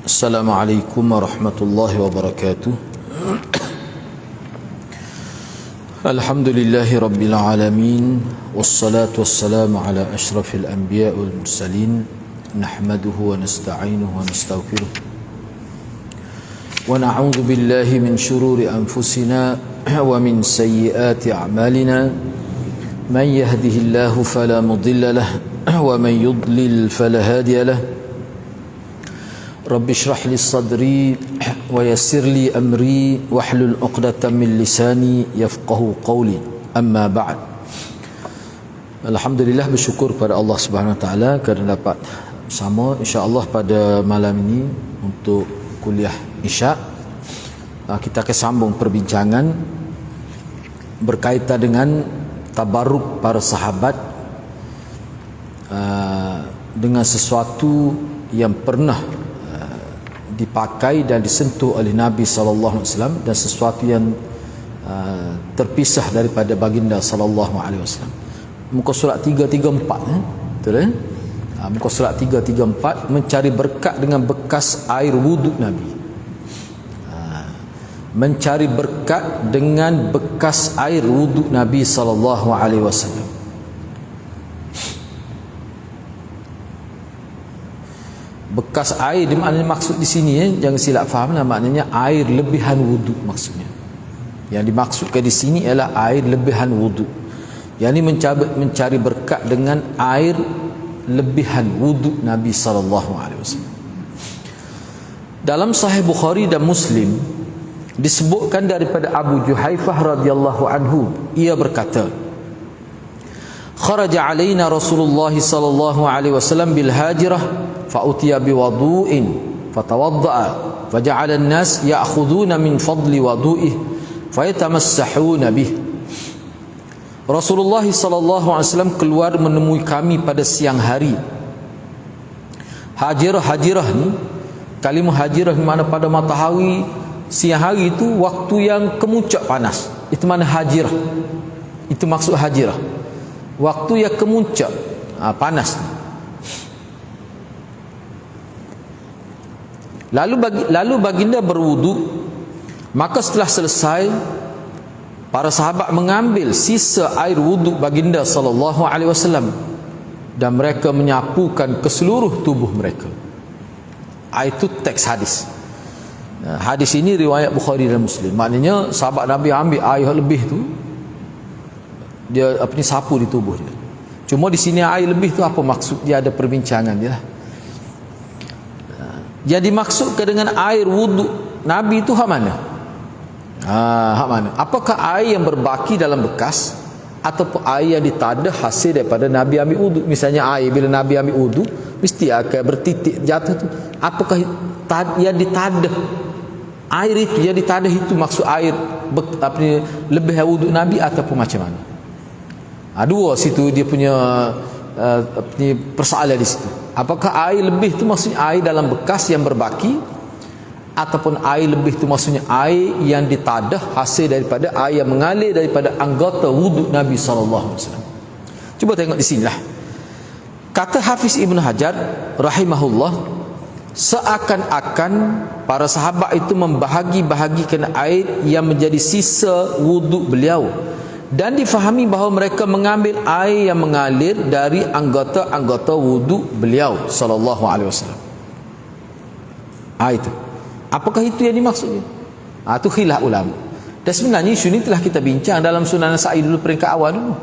Assalamualaikum warahmatullahi wabarakatuh. Alhamdulillahi rabbil alamin, wassalatu wassalamu ala ashrafil anbiya wal mursalin, nahmaduhu wa nasta'inuhu wa nastaghfiruh wa na'udzu billahi min shururi anfusina wa min sayyiati a'malina. Man yahdihillahu fala mudilla lahu wa man yudlil fala hadiya lahu. Rabbi shrah li sadri wa yassir li amri wahlul 'uqdatam min lisani yafqahu qawli. Amma ba'd. Alhamdulillah, bersyukur kepada Allah Subhanahu wa taala kerana dapat bersama insya-Allah pada malam ini untuk kuliah Isya. Kita akan sambung perbincangan berkaitan dengan tabarruk para sahabat dengan sesuatu yang pernah dipakai dan disentuh oleh Nabi sallallahu alaihi wasallam dan sesuatu yang terpisah daripada baginda sallallahu alaihi wasallam. Muka surat 334 betul muka surat 334 mencari berkat dengan bekas air wuduk Nabi. Mencari berkat dengan bekas air wuduk Nabi sallallahu alaihi wasallam. Bekas air maknanya maksud di sini jangan silap fahamlah, maknanya air lebihan wuduk maksudnya. Yang dimaksudkan di sini ialah air lebihan wuduk. Yang ini mencari berkat dengan air lebihan wuduk Nabi sallallahu alaihi wasallam. Dalam Sahih Bukhari dan Muslim disebutkan daripada Abu Juhaifah radhiyallahu anhu, ia berkata, kharaja alaina Rasulullah sallallahu alaihi wasallam bil hajirah fa'utiya biwudu'in fatawadda'a faja'ala an-nas ya'khuduna min fadli wudu'ih fayatamassahuna bih. Rasulullah sallallahu alaihi wasallam keluar menemui kami pada siang hari. Hajirah ni, kalimah hajirah makna pada matahari siang hari itu waktu yang kemuncak panas. Itu mana hajirah. Itu maksud hajirah. Waktu yang kemuncak panas. Lalu baginda berwuduk. Maka setelah selesai, para sahabat mengambil sisa air wuduk baginda sallallahu alaihi wasallam dan mereka menyapukan ke seluruh tubuh mereka. Itu teks hadis. Hadis ini riwayat Bukhari dan Muslim. Maknanya sahabat Nabi ambil air lebih tu, dia sapu di tubuh dia. Cuma di sini air lebih tu apa maksud dia, ada perbincangan dia lah. Yang dimaksudkan dengan air wuduk Nabi itu hak mana? Hak mana? Apakah air yang berbaki dalam bekas ataupun air yang ditadah hasil daripada Nabi ambil wuduk? Misalnya air bila Nabi ambil wuduk mesti akan bertitik jatuh tu. Apakah yang ditadah air itu, yang ditadah itu maksud air lebih wuduk Nabi ataupun macam mana? Dua situ dia punya persoalan di situ. Apakah air lebih itu maksudnya air dalam bekas yang berbaki ataupun air lebih itu maksudnya air yang ditadah hasil daripada air yang mengalir daripada anggota wuduk Nabi sallallahu alaihi wasallam. Cuba tengok di sinilah. Kata Hafiz Ibn Hajar rahimahullah, seakan-akan para sahabat itu membahagi-bahagikan air yang menjadi sisa wuduk beliau, dan difahami bahawa mereka mengambil air yang mengalir dari anggota-anggota wuduk beliau sallallahu alaihi wasallam. Itu. Apakah itu yang dimaksudnya? Itu khilaf ulama. Dan sebenarnya isu ini telah kita bincang dalam Sunan Nasa'i dulu, peringkat awal dulu.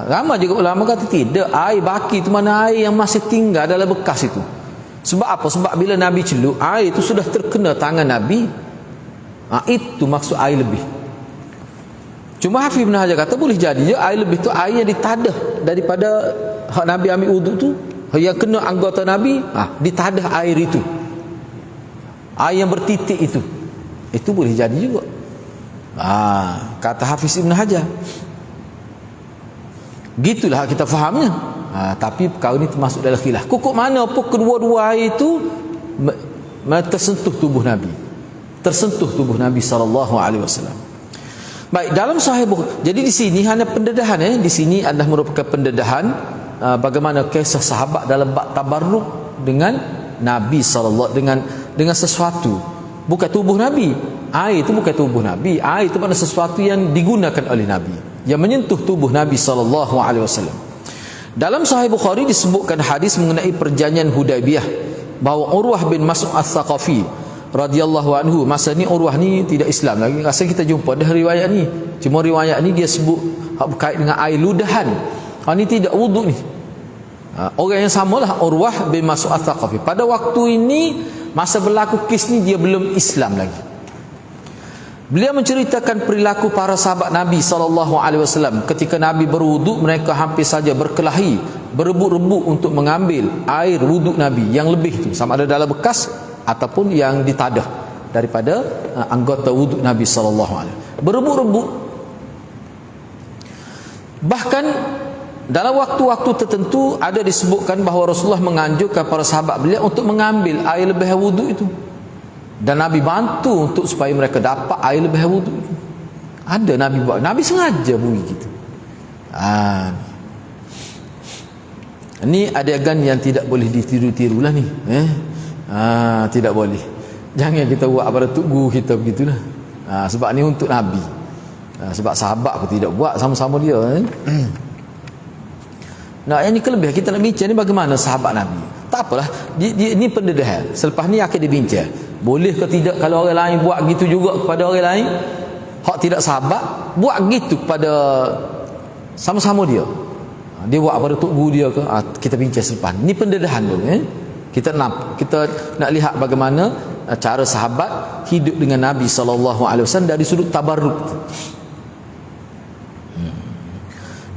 Ramai juga ulama kata tidak, air baki itu mana air yang masih tinggal dalam bekas itu. Sebab apa? Sebab bila Nabi celup, air itu sudah terkena tangan Nabi. Itu maksud air lebih. Cuma Hafiz Ibn Hajar kata boleh jadi air lebih tu air yang ditadah daripada hak Nabi ambil wuduk tu, yang kena anggota Nabi, ditadah air itu, air yang bertitik itu boleh jadi juga. Kata Hafiz Ibn Hajar. Gitulah kita fahamnya. Tapi perkara ini termasuk dalam khilaf. Kok mana pun kedua-dua air itu tersentuh tubuh Nabi, tersentuh tubuh Nabi sallallahu alaihi wasallam. Baik, dalam Sahih Bukhari. Jadi di sini hanya pendedahan di sini adalah merupakan pendedahan bagaimana kisah sahabat dalam bab tabarruk dengan Nabi sallallahu dengan sesuatu, bukan tubuh Nabi. Air itu bukan tubuh Nabi. Air itu pada sesuatu yang digunakan oleh Nabi, yang menyentuh tubuh Nabi sallallahu alaihi wasallam. Dalam Sahih Bukhari disebutkan hadis mengenai perjanjian Hudaybiyah, bahawa Urwah bin Mas'ud Ats-Tsaqafi radhiyallahu anhu, masa ni Urwah ni tidak Islam lagi, rasa kita jumpa dah riwayat ni, cuma riwayat ni dia sebut berkait dengan air ludahan. Ni tidak wuduk ni. Orang yang samalah Urwah bin Mas'ud Ats-Tsaqafi. Pada waktu ini, masa berlaku kes ni, dia belum Islam lagi. Beliau menceritakan perilaku para sahabat Nabi SAW ketika Nabi berwuduk. Mereka hampir saja berkelahi, berebut-rebut untuk mengambil air wuduk Nabi yang lebih tu, sama ada dalam bekas ataupun yang ditadah daripada anggota wuduk Nabi SAW. Berebut-rebut. Bahkan dalam waktu-waktu tertentu ada disebutkan bahawa Rasulullah menganjurkan para sahabat beliau untuk mengambil air lebih wuduk itu, dan Nabi bantu untuk supaya mereka dapat air lebih wuduk itu. Ada Nabi buat, Nabi sengaja bunyi gitu. Ini adegan yang tidak boleh ditiru-tirulah ni. Tidak boleh. Jangan kita buat pada tok guru kita begitulah. Sebab ni untuk Nabi. Sebab sahabat pun tidak buat sama-sama dia. Nah, yang ni kelebihan kita nak bincang ni bagaimana sahabat Nabi. Tak apalah, ini pendedahan. Selepas ni akan dibincang. Boleh ke tidak kalau orang lain buat gitu juga kepada orang lain, hak tidak sahabat, buat gitu kepada sama-sama dia. Dia buat pada tok guru dia ke? Kita bincang selepas ni. Ini pendedahan tu. Kita nak lihat bagaimana cara sahabat hidup dengan Nabi SAW dari sudut tabarruk.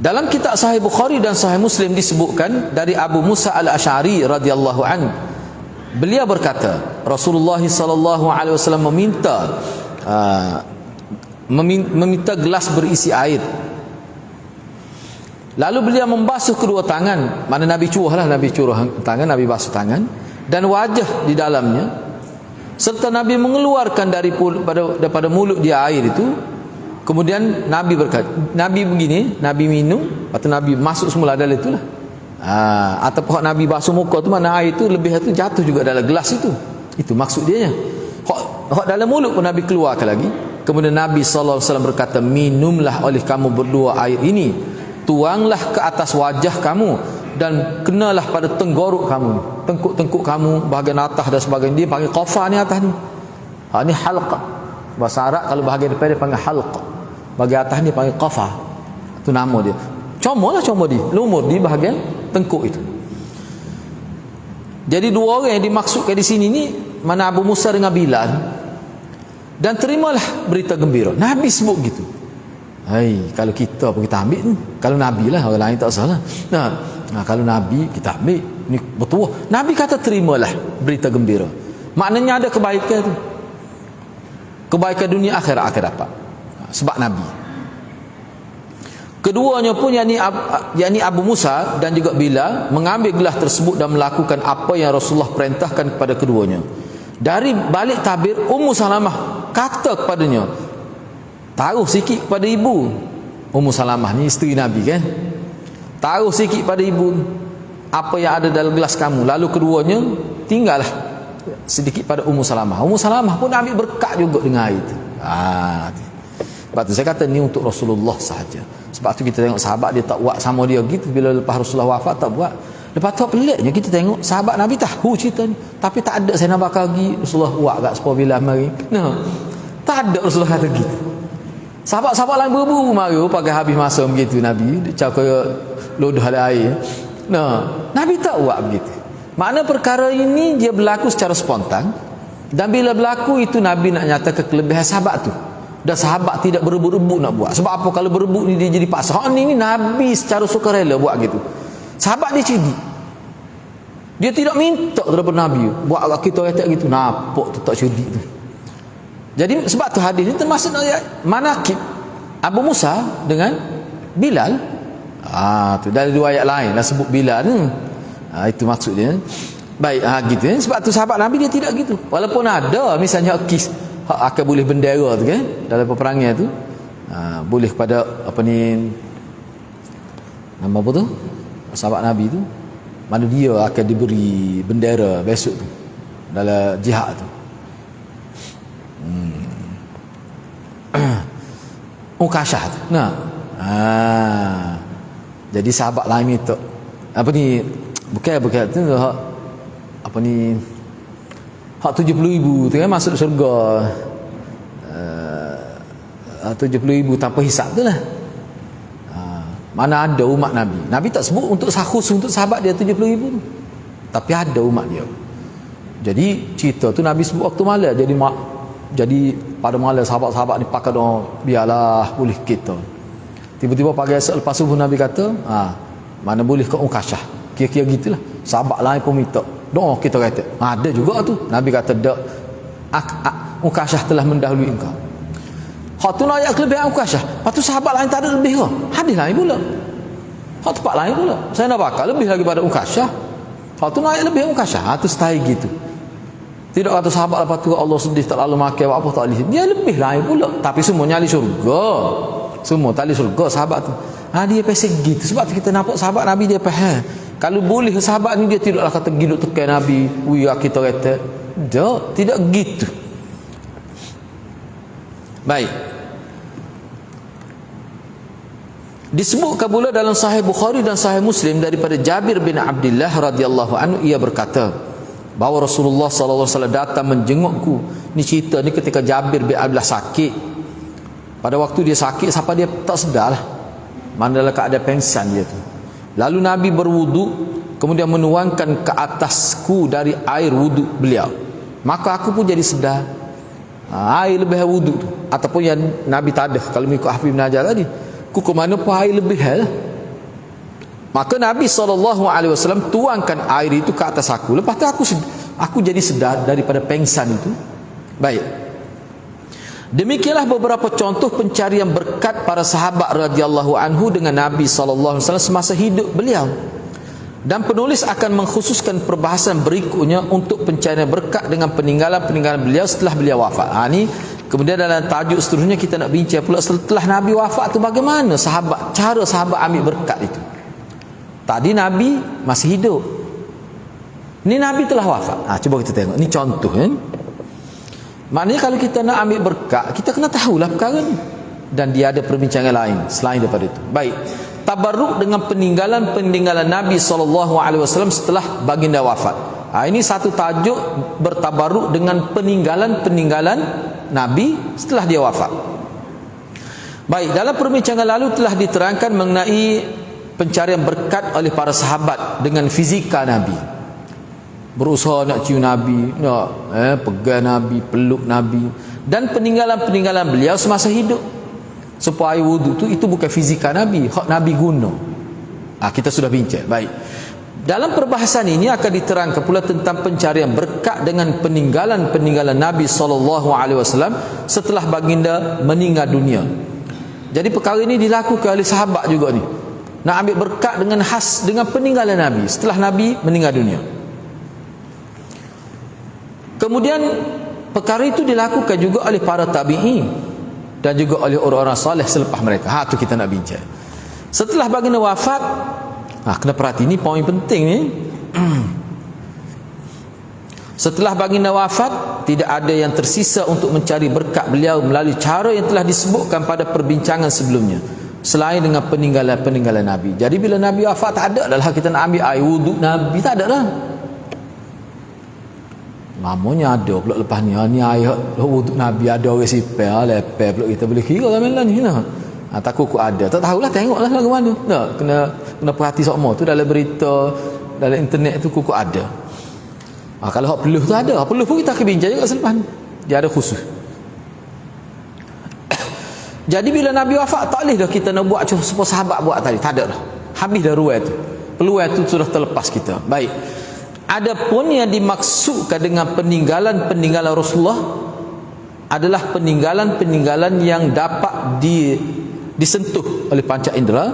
Dalam kitab Sahih Bukhari dan Sahih Muslim disebutkan dari Abu Musa Al-Asy'ari radhiyallahu an, beliau berkata, Rasulullah sallallahu alaihi wasallam meminta gelas berisi air. Lalu beliau membasuh kedua tangan, mana Nabi curahlah, Nabi curah tangan, Nabi basuh tangan dan wajah di dalamnya, serta Nabi mengeluarkan daripada mulut dia air itu. Kemudian Nabi berkata, Nabi begini, Nabi minum, atau Nabi masuk semula dalam itulah. Ataupun Nabi basuh muka tu, mana air itu lebih itu jatuh juga dalam gelas itu. Itu maksud dia. Hak dalam mulut pun Nabi keluarkan lagi. Kemudian Nabi SAW berkata, minumlah oleh kamu berdua air ini, tuanglah ke atas wajah kamu, dan kenalah pada tenggorok kamu, tengkuk-tengkuk kamu, bahagian atas dan sebagainya. Dia panggil qafa ni atas ni. Ni halqa. Bahasa Arab kalau bahagian depan dia panggil halqa, bahagian atas ni panggil qafa. Itu nama dia. Comor di lumur di bahagian tengkuk itu. Jadi dua orang yang dimaksudkan di sini ni, mana Abu Musa dengan Bilal. Dan terimalah berita gembira. Nabi sebut gitu. Kalau kita pun kita ambil ni. Kalau Nabi lah, orang lain tak salah. Nah, kalau Nabi kita ambil ni betul. Nabi kata terimalah berita gembira. Maknanya ada kebaikan tu. Kebaikan dunia akhirat akan dapat. Sebab Nabi. Keduanya pun yakni Abu Musa dan juga Bilal mengambil gelas tersebut dan melakukan apa yang Rasulullah perintahkan kepada keduanya. Dari balik tabir, Ummu Salamah kata kepadanya, taruh sikit kepada ibu. Ummu Salamah ni isteri Nabi kan. Taruh sikit pada ibu apa yang ada dalam gelas kamu. Lalu keduanya tinggallah sedikit pada Ummu Salamah. Ummu Salamah pun ambil berkat juga dengan air itu. Sebab tu saya kata ni untuk Rasulullah sahaja. Sebab tu kita tengok sahabat dia tak buat sama dia gitu. Bila lepas Rasulullah wafat tak buat. Lepas tu peliknya kita tengok sahabat Nabi tahu cerita ni, tapi tak ada saya nak bakar lagi Rasulullah buat kat sepuluh bila mari. Tak ada Rasulullah kata gitu. Sahabat-sahabat lain berburu mari pakai habis masa begitu Nabi dia cakap lodah ada air. Nabi tak buat begitu. Makna perkara ini dia berlaku secara spontan, dan bila berlaku itu Nabi nak nyatakan kelebihan sahabat tu. Dan sahabat tidak berebut-rebut nak buat. Sebab apa? Kalau berebut ni dia jadi paksa. Ini Nabi secara sukarela buat gitu. Sahabat dia cedi. Dia tidak minta daripada Nabi buat kita kata gitu. Nampak tu tak cedi tu. Jadi sebab tu hadis ni termasuk manaqib Abu Musa dengan Bilal. Tu dari dua ayat lain dah sebut Bilal ni. Itu maksud dia. Baik, gitu ya. Sebab tu sahabat Nabi dia tidak gitu. Walaupun ada misalnya kis akan boleh bendera tu kan dalam peperangan tu. Boleh pada apa ni, nama apa tu? Sahabat Nabi tu mana dia akan diberi bendera besok tu dalam jihad tu. Ukashah tu. Nah. Jadi sahabat lain itu apa ni, bukan tu hak apa ni, hak 70,000 tu kan masuk syurga. 70,000 tanpa hisap tu lah. Mana ada umat Nabi. Nabi tak sebut untuk khusus untuk sahabat dia 70,000 tu. Tapi ada umat dia. Jadi cerita tu Nabi sebut waktu malam. Jadi pada malam sahabat-sahabat ni pakai doa, biarlah boleh kita. Tiba-tiba pagi esok lepas subuh Nabi kata, mana boleh ke Ukashah. Kira-kira gitulah. Sahabat lain pun minta doa, kita kata. Ada juga tu. Nabi kata dak, Ukashah telah mendahului engkau. Hak tu nak ayat kelebihan Ukashah. Lepas tu sahabat lain tak ada lebih ke? Hadis lain pula. Hak tempat lain pula. Saya nak bakal lebih lagi pada Ukashah. Hak tu nak ayat lebih Ukashah. Tu style gitu. Tidak kata sahabat lepas tu Allah sedih tak lalu makan apa tak boleh. Dia lebih lain pula. Tapi semua nyali syurga. Semua tali syurga sahabat tu. Dia pasal gitu. Sebab tu kita nampak sahabat Nabi dia faham. Kalau boleh sahabat ni dia tidaklah kata giluk tekan Nabi. Kita kata. Tidak gitu. Baik. Disebutkan pula dalam Sahih Bukhari dan Sahih Muslim daripada Jabir bin Abdullah radhiyallahu anhu, ia berkata bahawa Rasulullah sallallahu alaihi wasallam datang menjengukku. Ni cerita ni ketika Jabir bin Abdullah sakit. Pada waktu dia sakit, siapa dia tak sedarlah. Mandalah keadaan pengsan dia tu. Lalu Nabi berwudu, kemudian menuangkan ke atasku dari air wudu beliau. Maka aku pun jadi sedar. Air lebih wudu tu. Ataupun yang Nabi tak ada, kalau mengikut Hafiz bin Hajar tadi, kuku mana pun air lebih lah. Maka Nabi SAW tuangkan air itu ke atas aku. Lepas tu aku jadi sedar daripada pengsan itu. Baik. Demikianlah beberapa contoh pencarian berkat para sahabat radhiyallahu anhu dengan Nabi SAW semasa hidup beliau. Dan penulis akan mengkhususkan perbahasan berikutnya untuk pencarian berkat dengan peninggalan-peninggalan beliau setelah beliau wafat. Ni kemudian dalam tajuk seterusnya kita nak bincang pula setelah Nabi wafat tu bagaimana cara sahabat ambil berkat itu. Tadi Nabi masih hidup. Ni Nabi telah wafat. Cuba kita tengok. Ni contoh kan. Maknanya kalau kita nak ambil berkat, kita kena tahulah perkara ni. Dan dia ada perbincangan lain selain daripada itu. Baik. Tabarruk dengan peninggalan Nabi SAW setelah baginda wafat. Ini satu tajuk, bertabarruk dengan peninggalan Nabi setelah dia wafat. Baik, dalam perbincangan lalu telah diterangkan mengenai pencarian berkat oleh para sahabat dengan fizika Nabi. Berusaha nak cium Nabi, nak pegang Nabi, peluk Nabi, dan peninggalan-peninggalan beliau semasa hidup. Supaya air wudu tu itu bukan fizika Nabi, hak Nabi guna. Kita sudah bincang. Baik. Dalam perbahasan ini akan diterangkan pula tentang pencarian berkat dengan peninggalan-peninggalan Nabi SAW setelah baginda meninggal dunia. Jadi perkara ini dilakukan oleh sahabat juga ni. Nak ambil berkat dengan peninggalan Nabi setelah Nabi meninggal dunia. Kemudian perkara itu dilakukan juga oleh para tabi'in dan juga oleh orang-orang soleh selepas mereka. Tu kita nak bincang. Setelah baginda wafat, kena perhati ni poin penting ni. Setelah baginda wafat, tidak ada yang tersisa untuk mencari berkat beliau melalui cara yang telah disebutkan pada perbincangan sebelumnya, selain dengan peninggalan-peninggalan Nabi. Jadi bila Nabi wafat, tak ada dah kita nak ambil air wuduk Nabi, tak ada dah. Namanya ada pula lepas ni. Ni air wuduk Nabi ada orang sipel, lepel pula kita boleh kira kan lah ni. Takut ada. Tak tahulah, tengoklah lagu mana. Kena perhati semua tu dalam berita, dalam internet tu kuku ada. Kalau hak peluh tu ada. Hak peluh pun kita akan bincang juga selepas ni. Dia ada khusus. Jadi bila Nabi wafat, tak boleh dah kita nak buat supaya sahabat buat tadi. Tak ada dah. Habis dah ruang tu. Peluang tu sudah terlepas kita. Baik. Adapun yang dimaksudkan dengan peninggalan-peninggalan Rasulullah adalah peninggalan-peninggalan yang dapat disentuh oleh panca indera,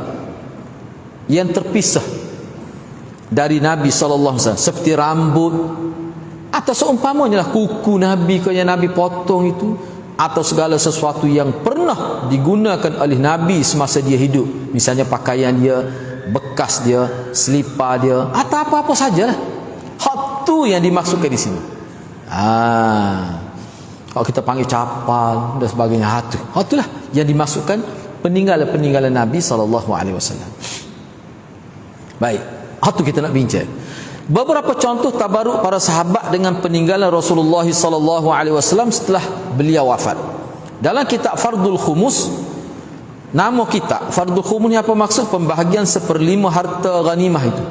yang terpisah dari Nabi SAW, seperti rambut atau seumpamanya lah kuku Nabi yang Nabi potong itu, atau segala sesuatu yang pernah digunakan oleh Nabi semasa dia hidup. Misalnya pakaian dia, bekas dia, selipar dia, atau apa-apa sajalah. Hak tu yang dimaksudkan di sini. Kalau kita panggil capal dan sebagainya, hak itulah yang dimaksudkan peninggalan-peninggalan Nabi SAW. Baik, hak tu kita nak bincang. Beberapa contoh tabaruk para sahabat dengan peninggalan Rasulullah SAW setelah beliau wafat. Dalam kitab Fardul Khumus, nama kitab Fardul Khumus ni apa maksud? Pembahagian 1/5 harta ghanimah itu.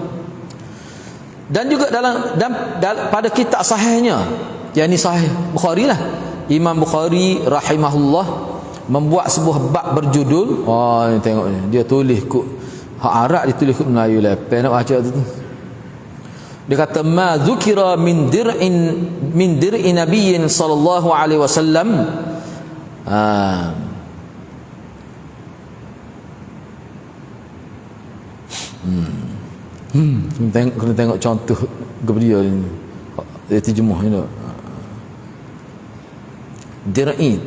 Dan juga pada kitab sahihnya, yang ni sahih Bukhari lah, Imam Bukhari rahimahullah membuat sebuah bab berjudul, ni tengok ni, dia tulis kut hak Arab, dia tulis kut Melayu lepas nak baca tu. Dia kata ma dzukira min dir'i nabiyyin sallallahu alaihi wasallam. Kena tengok contoh kebedia ni. Dia terjemuh ni tu. Dir'i.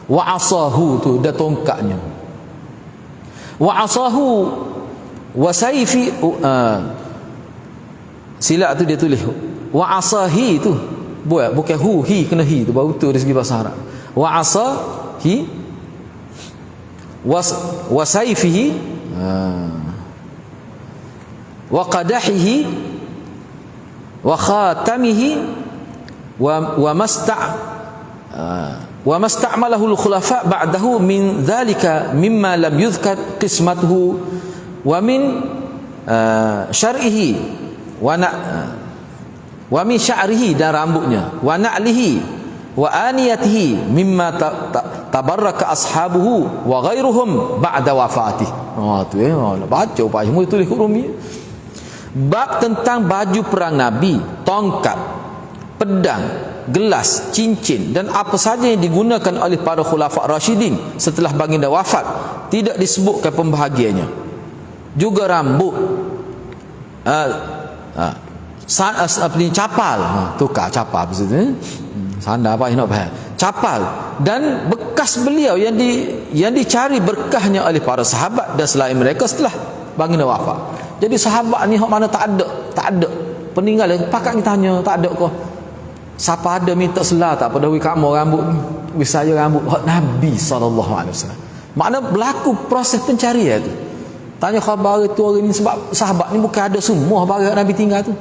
Wa asahu tu dah tongkatnya. Wa asahu wa saifi, silap tu dia tulis wa asahi tu, bukan hu, hi kena hi tu baru tu dari segi bahasa Arab. Wa asahi wa saifihi wa qadahihi wa khatamihi wa masta'malahu al-khulafa ba'dahu min dhalika mimma lam yuzkar qismatuhu wa min syar'ihi wa min sya'rihi, dan rambutnya, wa na'lihi wa aniyatihi mimma tabarraka ashabuhu wa ghairuhum ba'da wafatih. Tu baca payah mu tulis kat Rumi. Bab tentang baju perang Nabi, tongkat, pedang, gelas, cincin dan apa saja yang digunakan oleh para khulafa Rashidin setelah baginda wafat tidak disebutkan pembahagiannya. Juga rambut, capal, tukar capal maksudnya, sandar apa nak faham, capal dan bekas beliau yang dicari berkahnya oleh para sahabat dan selain mereka setelah baginda wafat. Jadi sahabat ni hak mana tak ada peninggalan, pakak kita tanya tak ada kau. Siapa ada minta selah tak pada kamu rambut ni, saya rambut hak Nabi SAW. Makna berlaku proses pencarian tu. Tanya khabar itu hari ni, sebab sahabat ni bukan ada semua khabar Nabi tinggal tu.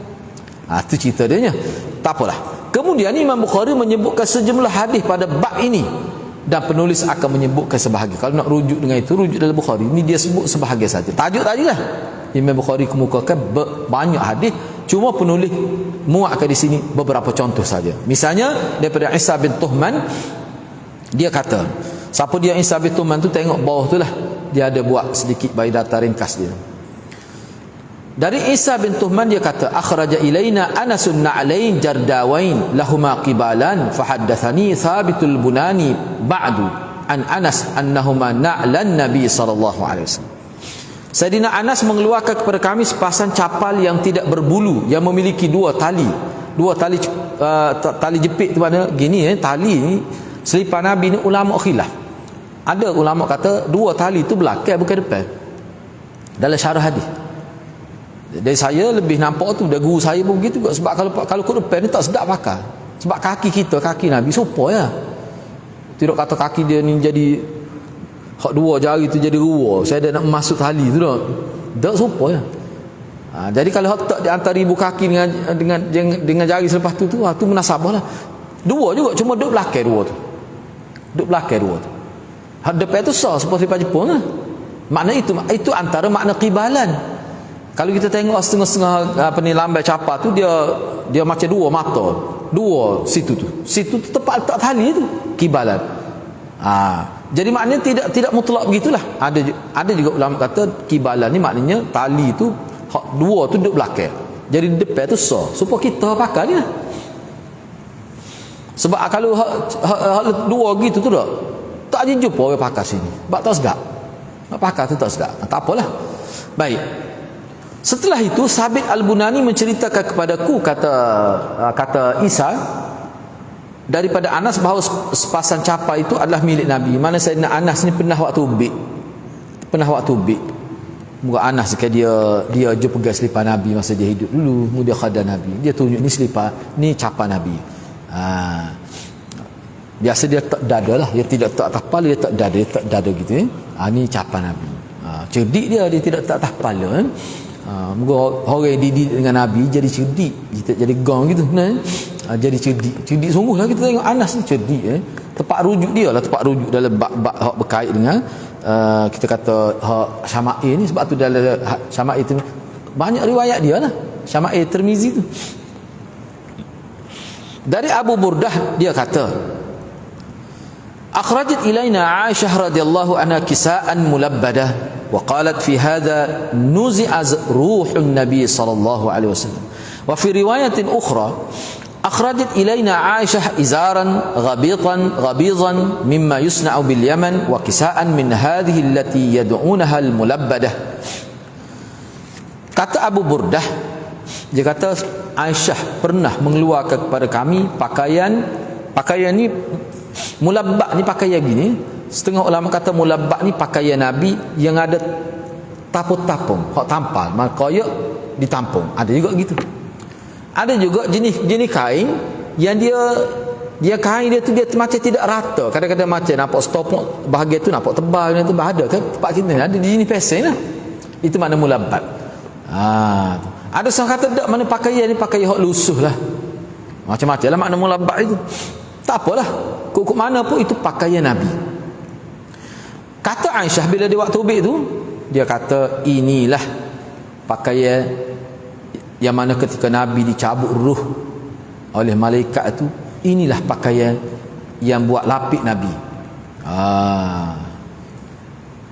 Tu cerita dia nya. Tak apalah. Kemudian Imam Bukhari menyebutkan sejumlah hadis pada bab ini dan penulis akan menyebutkan sebahagian. Kalau nak rujuk dengan itu, rujuk dalam Bukhari ini dia sebut sebahagian saja. Tajuk tadi lah. Imam Bukhari kemukakan banyak hadis, cuma penulis muatkan di sini beberapa contoh saja. Misalnya daripada Isa bin Tuhman, dia kata, siapa dia Isa bin Tuhman tu, tengok bawah tu lah, dia ada buat sedikit biodata ringkas dia. Dari Isa bin Tuhman dia kata, akhraja ilaina Anasun na'lain jardawain lahuma qibalan fahaddathani Thabitul Bunani ba'du an Anas annahuma na'lan Nabi sallallahu alaihi wasallam. Sayyidina Anas mengeluarkan kepada kami sepasang capal yang tidak berbulu, yang memiliki dua tali jepit tu mana gini, tali ni selipar Nabi ni. Ulama khilaf, ada ulama kata dua tali tu belakang bukan depan dalam syarah hadis. Dari saya lebih nampak tu, dari guru saya pun begitu juga. Sebab kalau ke depan ni tak sedap pakai, sebab kaki Nabi sopo ya, tidak kata kaki dia ni jadi hak dua jari tu jadi dua, saya dah nak masuk tali tu tak sopo ya. Jadi kalau hak tak di antara ibu kaki dengan jari selepas tu tu munasabah lah. Dua juga, cuma duduk belakang dua tu, hak depan tu sah seperti pada Jepun lah. Makna itu antara makna qibalan. Kalau kita tengok setengah-setengah lambai capal tu, dia macam dua mata, dua situ tu tepat letak tali tu, kibalan. Jadi maknanya tidak mutlak begitulah. Ada juga ulama kata kibalan ni maknanya tali tu dua tu duduk belakang, jadi depan tu sah supaya kita pakai ni lah. Sebab kalau dua gitu tu tak jumpa orang pakai sini, sebab tak sedap nak pakai tu, tak sedap. Tak apalah. Baik, setelah itu Sabit Al-Bunani menceritakan kepadaku, kata Isa, daripada Anas bahawa sepasang capal itu adalah milik Nabi. Mana Sayyidina Anas ni pernah waktu ubik, pernah waktu bik muka Anas ke dia je pegang selipar Nabi masa dia hidup dulu, dia khadam Nabi, dia tunjuk ni selipar, ni capa Nabi. Biasa dia tak dada lah, dia tidak tak atas kepala, dia tak dada gitu ni capa Nabi. Cerdik dia tidak tak atas kepala moga orang didik dengan Nabi jadi cerdik, kita jadi gong gitu jadi cerdik sungguh lah. Kita tengok Anas ni cerdik tempat rujuk dia lah, tempat rujuk dalam bab hak berkait dengan kita kata hak Syama'il ni. Sebab tu dalam Syama'il tu banyak riwayat dia lah, Syama'il Tirmizi tu. Dari Abu Burdah dia kata, akhrajat ilaina Aisyah radhiyallahu anha kisaan mulabbadah wa qalat fi hadha nuzi'a ruhun nabi sallallahu alaihi wasallam. Wa fi riwayatin ukhra akhrajat ilaina Aisyah izaran ghabizan mimma yusna'u bil Yaman wa kisaan min hadhihi allati yad'unaha al mulabbadah. Kata Abu Burdah, dia kata Aisyah pernah mengeluarkan kepada kami pakaian ni mulabbak ni pakaian gini. Setengah ulama kata mulabbak ni pakaian Nabi yang ada tapung-tapung, hak tampal, koyak ditampung. Ada juga gitu. Ada juga jenis kain yang dia kain dia tu dia macam tidak rata. Kadang-kadang macam nampak stopok bahagian tu nampak tebal, yang tu ada kan tempat kita ni ada jenis pesen lah. Itu makna mulabbat. Ada seorang kata tak, mana pakaian ni pakaian hak lusuh lah. Macam-macam lah makna mulabbat itu. Tak apalah. Kok mana pun itu pakaian Nabi. Kata Aisyah bila dia waktu ubik tu, dia kata inilah pakaian yang mana ketika Nabi dicabut ruh oleh malaikat tu, inilah pakaian yang buat lapik Nabi.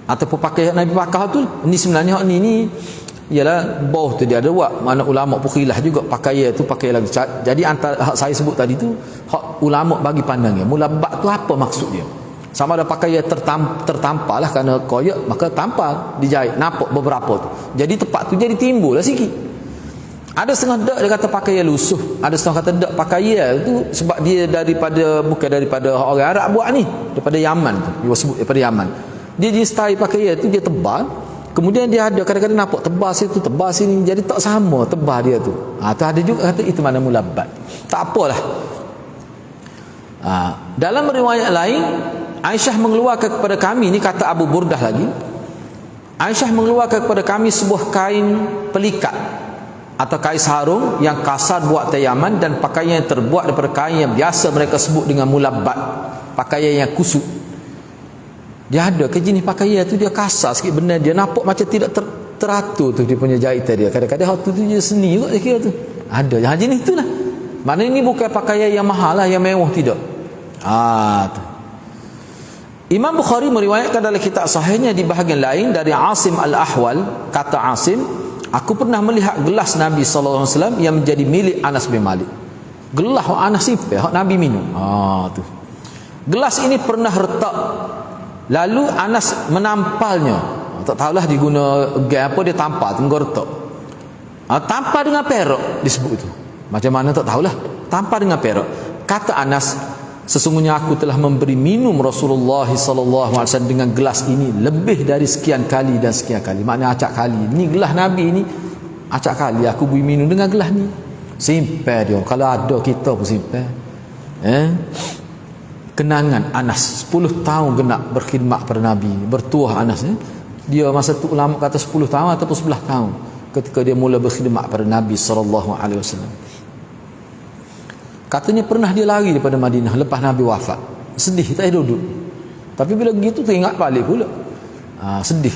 Ataupun pakaian Nabi pakai tu ni sebenarnya hak ni ialah bawah tu dia ada buat. Mana ulama pun khilaf juga pakaian tu pakaian lagi. Jadi antara hak saya sebut tadi tu hak ulama bagi pandangnya mulabbat tu apa maksud dia. Sama ada pakaian tertampal lah, kerana koyak maka tampal dijahit nampak beberapa tu, jadi tempat tu jadi timbul lah sikit. Ada setengah dak dia kata pakaian lusuh, ada setengah kata dak pakaian tu sebab dia bukan daripada orang Arab buat ni, daripada Yaman tu, dia sebut daripada Yaman. Dia style pakaian tu dia tebal, kemudian dia ada kadang-kadang nampak tebal situ tebal sini, jadi tak sama tebal dia tu. Tu ada juga kata itu mana mulabbat. Tak apalah. Dalam riwayat lain Aisyah mengeluarkan kepada kami, ni kata Abu Burdah lagi, Aisyah mengeluarkan kepada kami sebuah kain pelikat atau kain sarung yang kasar buat dari Yaman, dan pakaian yang terbuat daripada kain yang biasa mereka sebut dengan mulabbat, pakaian yang kusut. Dia ada ke jenis pakaian tu dia kasar sikit, benar dia nampak macam tidak teratur tu dia punya jahitan dia. Kadang-kadang tu je seni juga dia kira tu. Ada yang jenis tu lah. Maknanya ini bukan pakaian yang mahal lah, yang mewah, tidak. Tu. Imam Bukhari meriwayatkan dalam kitab sahihnya di bahagian lain dari Asim Al-Ahwal, kata Asim, aku pernah melihat gelas Nabi SAW yang menjadi milik Anas bin Malik. Gelas yang Anas simpan, yang Nabi minum. Tu. Gelas ini pernah retak, lalu Anas menampalnya. Tak tahulah diguna gaya apa, dia tampal, tengok retak. Tampal dengan perak disebut itu. Macam mana tak tahulah. Tampal dengan perak. Kata Anas, sesungguhnya aku telah memberi minum Rasulullah SAW dengan gelas ini lebih dari sekian kali dan sekian kali. Maknanya acak kali. Ni gelas Nabi ni acak kali aku beri minum dengan gelas ni. Simpan dia. Kalau ada kita pun simpan. Kenangan Anas 10 tahun genap berkhidmat pada Nabi. Bertuah Anas dia masa tu ulama kata 10 tahun ataupun 11 tahun ketika dia mula berkhidmat pada Nabi SAW. Katanya pernah dia lari daripada Madinah lepas Nabi wafat. Sedih, tak duduk. Tapi bila begitu teringat balik pula. Sedih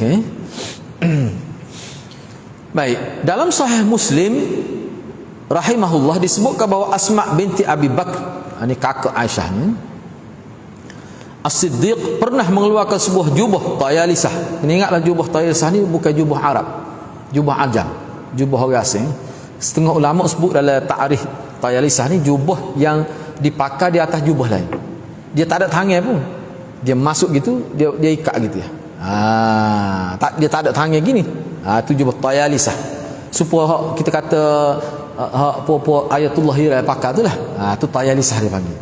Baik, dalam Sahih Muslim rahimahullah disebutkan bahawa Asma binti Abi Bakr, ini kakak Aisyah ni, As-Siddiq pernah mengeluarkan sebuah jubah Tayalisah. Ini ingatlah jubah Tayalisah ni bukan jubah Arab, jubah Ajam, jubah orang asing. Setengah ulama sebut dalam ta'rif Tayalisah ni jubah yang dipakai di atas jubah lain. Dia tak ada tangan pun. Dia masuk gitu, dia ikat gitu ya. Dia tak ada tangan gini. Tu jubah Tayalisah. Supaya kita kata apa ayatullah yang pakai tu lah. Tu Tayalisah dia panggil.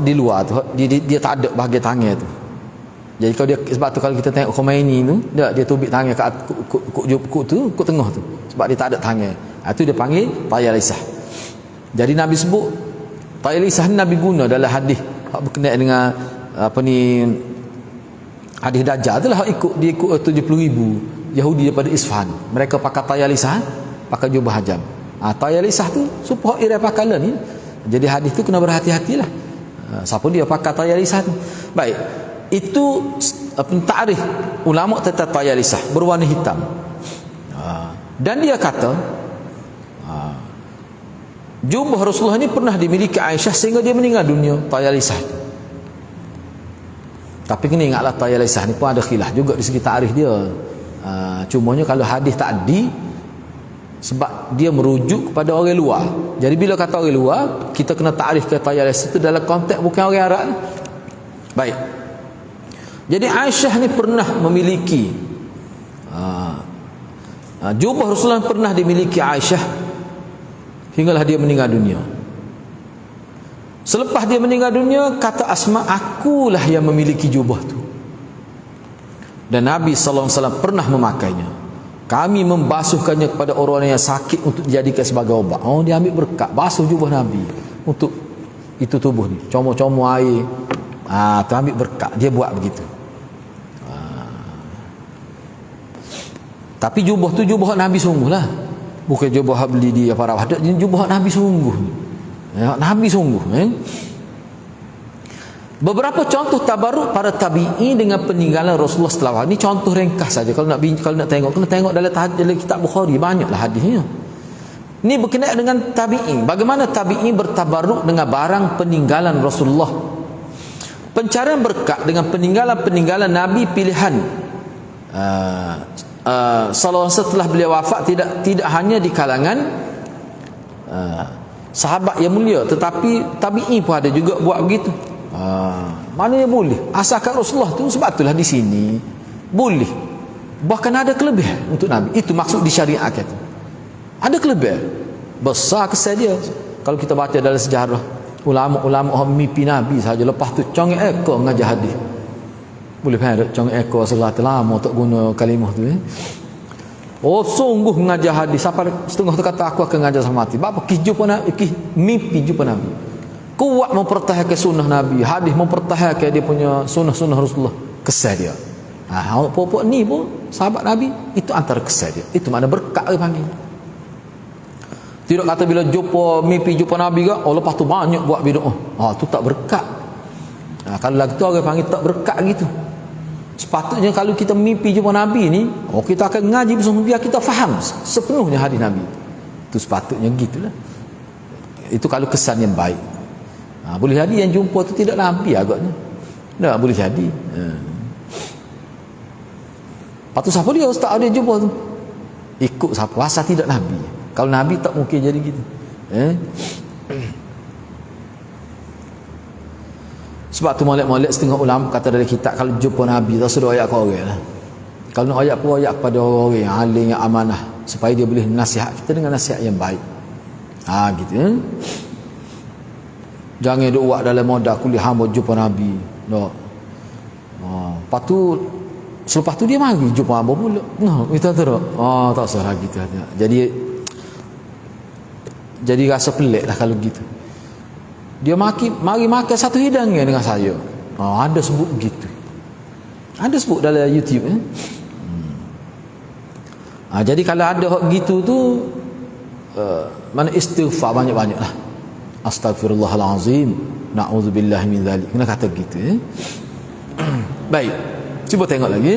Di luar tu dia tak ada bahagian tangan tu. Jadi kalau dia, sebab tu kalau kita tengok Khomeini tu, dia tubik tangan kat kuk tengah tu, sebab dia tak ada tangan. Itu dia panggil tayalisah. Jadi Nabi sebut tayalisah ni Nabi guna dalam hadis berkenaan dengan apa ni, hadis Dajjal tu lah, dia ikut 70,000 Yahudi daripada Isfahan. Mereka pakai tayalisah, pakai jubah hajam. Tayalisah tu supaya ira pakalan ni. Jadi hadis tu kena berhati-hatilah. Siapa dia pakai tayalisah tu. Baik. Itu takrif ulama tentang tayalisah, berwarna hitam. Dan dia kata jubah Rasulullah ni pernah dimiliki Aisyah sehingga dia meninggal dunia, tayalisah tu. Tapi kena ingatlah tayalisah ni pun ada khilaf juga di segi takrif dia. Cumanya kalau hadis tadi, sebab dia merujuk kepada orang luar. Jadi bila kata orang luar, kita kena takrif ke tayalisah itu dalam konteks bukan orang Arab. Baik. Jadi Aisyah ni pernah memiliki jubah Rasulullah pernah dimiliki Aisyah hinggalah dia meninggal dunia. Selepas dia meninggal dunia, kata Asma, akulah yang memiliki jubah tu. Dan Nabi SAW pernah memakainya. Kami membasuhkannya kepada orang yang sakit untuk dijadikan sebagai obat. Dia ambil berkat, basuh jubah Nabi untuk itu tubuh ni, comor-comor air. Tu ambil berkat, dia buat begitu. Tapi jubah tu jubah Nabi sungguh lah, bukan jubah beli di para wadah. Jubah Nabi sungguh, Nabi sungguh. Beberapa contoh tabarruk para tabi'i dengan peninggalan Rasulullah setelah. Ini contoh ringkas saja. Kalau nak tengok, kena tengok dalam kitab Bukhari, banyaklah hadisnya. Ini berkenaan dengan tabi'i. Bagaimana tabi'i bertabarruk dengan barang peninggalan Rasulullah. Pencarian berkat dengan peninggalan Nabi pilihan sallallahu setelah beliau wafat tidak hanya di kalangan sahabat yang mulia, tetapi tabi'i pun ada juga buat begitu. Maknanya boleh. Asalkan Rasulullah tu, sebab itulah di sini boleh. Bahkan ada kelebihan untuk Nabi. Itu maksud disyariatkan tu. Ada kelebihan besar kesan dia. Kalau kita baca dalam sejarah, ulama-ulama mimpi Nabi saja, lepas tu congek ekor mengajar hadis. Boleh faham tak? Congek ekor selat lama tak guna kalimah tu. Sungguh mengajar hadis sampai setengah tu kata aku akan mengajar sampai mati. Apa jumpa Nabi, mimpi jumpa Nabi. Kuat mempertahankan sunnah Nabi, hadis mempertahankan dia punya sunnah-sunnah Rasulullah. Kesan dia. Pokok ni pun sahabat Nabi, itu antara kesan dia. Itu makna berkat dia panggil. Tidak kata bila mimpi jumpa Nabi ke, lepas tu banyak buat bid'ah. Tu tak berkat. Kalau lagi tu orang panggil tak berkat gitu. Sepatutnya kalau kita mimpi jumpa Nabi ni, kita akan ngaji bersama biar kita faham sepenuhnya hadis Nabi. Itu sepatutnya gitulah. Itu kalau kesan yang baik. Boleh jadi yang jumpa tu tidak Nabi agaknya. Tak boleh jadi. Lepas tu siapa dia ustaz dia jumpa tu? Ikut siapa? Asal tidak Nabi. Kalau Nabi tak mungkin jadi gitu. Sebab tu molek-molek setengah ulama kata dari kitab, kalau jumpa Nabi tak suruh ayat ke orang lah. Kalau nak ayat pun ayat kepada orang yang alim, yang amanah, supaya dia boleh nasihat kita dengan nasihat yang baik. Gitu. Jangan duk buat dalam modal kuliah hamba jumpa Nabi. Tak. Lepas tu selepas tu dia mari jumpa hamba pula. Kita tak. Tak salah gitu. Jadi rasa pelik lah kalau gitu. Dia mari makan satu hidangan dengan saya. Ada sebut begitu. Ada sebut dalam YouTube. Jadi kalau ada gitu tu, mana istighfar banyak-banyak lah. Astaghfirullahalazim, na'udzubillahi min dzalik. Kena kata gitu. Baik, cuba tengok lagi.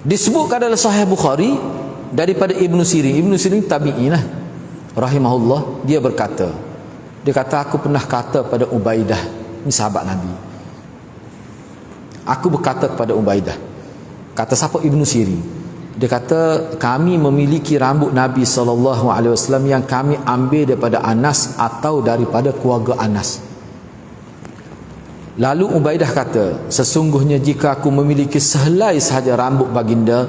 Disebutkan dalam Sahih Bukhari daripada Ibnu Sirin. Ibnu Sirin tabi'in lah, rahimahullah. Dia berkata, aku pernah kata pada Ubaidah, ini sahabat Nabi. Aku berkata kepada Ubaidah, kata siapa? Ibnu Sirin. Dia kata, kami memiliki rambut Nabi SAW yang kami ambil daripada Anas atau daripada keluarga Anas. Lalu Ubaidah kata, sesungguhnya jika aku memiliki sehelai sahaja rambut baginda,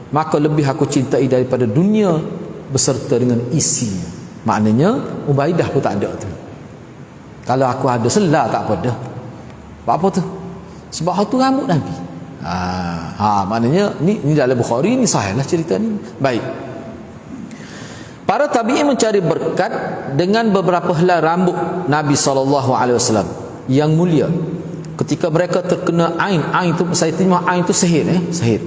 maka lebih aku cintai daripada dunia beserta dengan isinya. Maknanya Ubaidah pun tak ada tu. Kalau aku ada selah tak apa dah. Apa tu? Sebab hak tu rambut Nabi. Maknanya ni dalam Bukhari, ni sahih lah cerita ni. Baik. Para tabi'in mencari berkat dengan beberapa helai rambut Nabi SAW yang mulia. Ketika mereka terkena ain tu, saya terima ain tu sihir, sihir.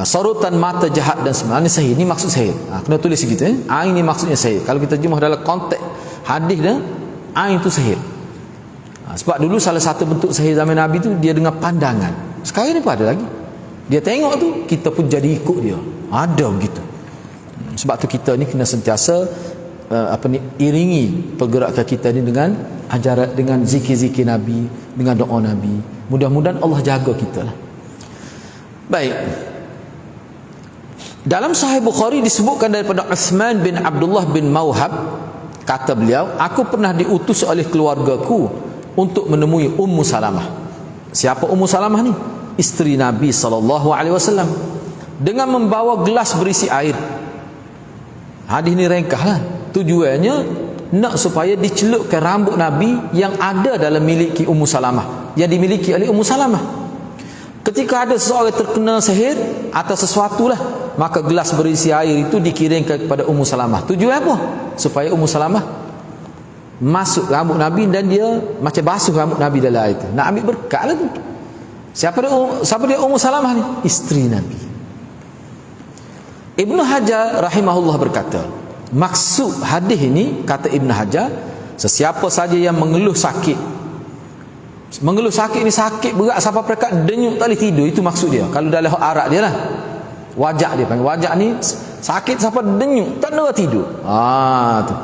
Sarutan mata jahat dan sebenarnya sihir. Ni maksud sihir. Kena tulis segitu, ain ni maksudnya sihir. Kalau kita jumpa dalam konteks hadis dia, ain tu sihir. Sebab dulu salah satu bentuk sihir zaman Nabi tu dia dengan pandangan. Sekarang ni pun ada lagi. Dia tengok tu, kita pun jadi ikut dia. Ada begitu. Sebab tu kita ni kena sentiasa iringi pergerakan kita ni dengan ajaran, dengan zikir-zikir Nabi, dengan doa Nabi. Mudah-mudahan Allah jaga kita lah. Baik. Dalam Sahih Bukhari disebutkan daripada Uthman bin Abdullah bin Mawhab, kata beliau, aku pernah diutus oleh keluargaku untuk menemui Ummu Salamah. Siapa Ummu Salamah ni? Isteri Nabi SAW, dengan membawa gelas berisi air. Hadis ni ringkas lah. Tujuannya nak supaya dicelupkan rambut Nabi yang ada dalam miliki Ummu Salamah, yang dimiliki oleh Ummu Salamah. Ketika ada seseorang terkena sihir atau sesuatu lah, maka gelas berisi air itu dikirimkan kepada Ummu Salamah. Tujuan apa? Supaya Ummu Salamah masuk rambut Nabi dan dia macam basuh rambut Nabi dalam air itu. Nak ambil berkat lah tu. Siapa dia Ummu Salamah ni? Isteri Nabi. Ibnu Hajar rahimahullah berkata, maksud hadis ini, kata Ibnu Hajar, sesiapa saja yang mengeluh sakit. Mengeluh sakit ni sakit berat sampai mereka denyut tak boleh tidur, itu maksud dia. Kalau dalam Arab dia lah, wajak dia panggil. Wajak ni sakit sampai denyut tak nak tidur. Tu.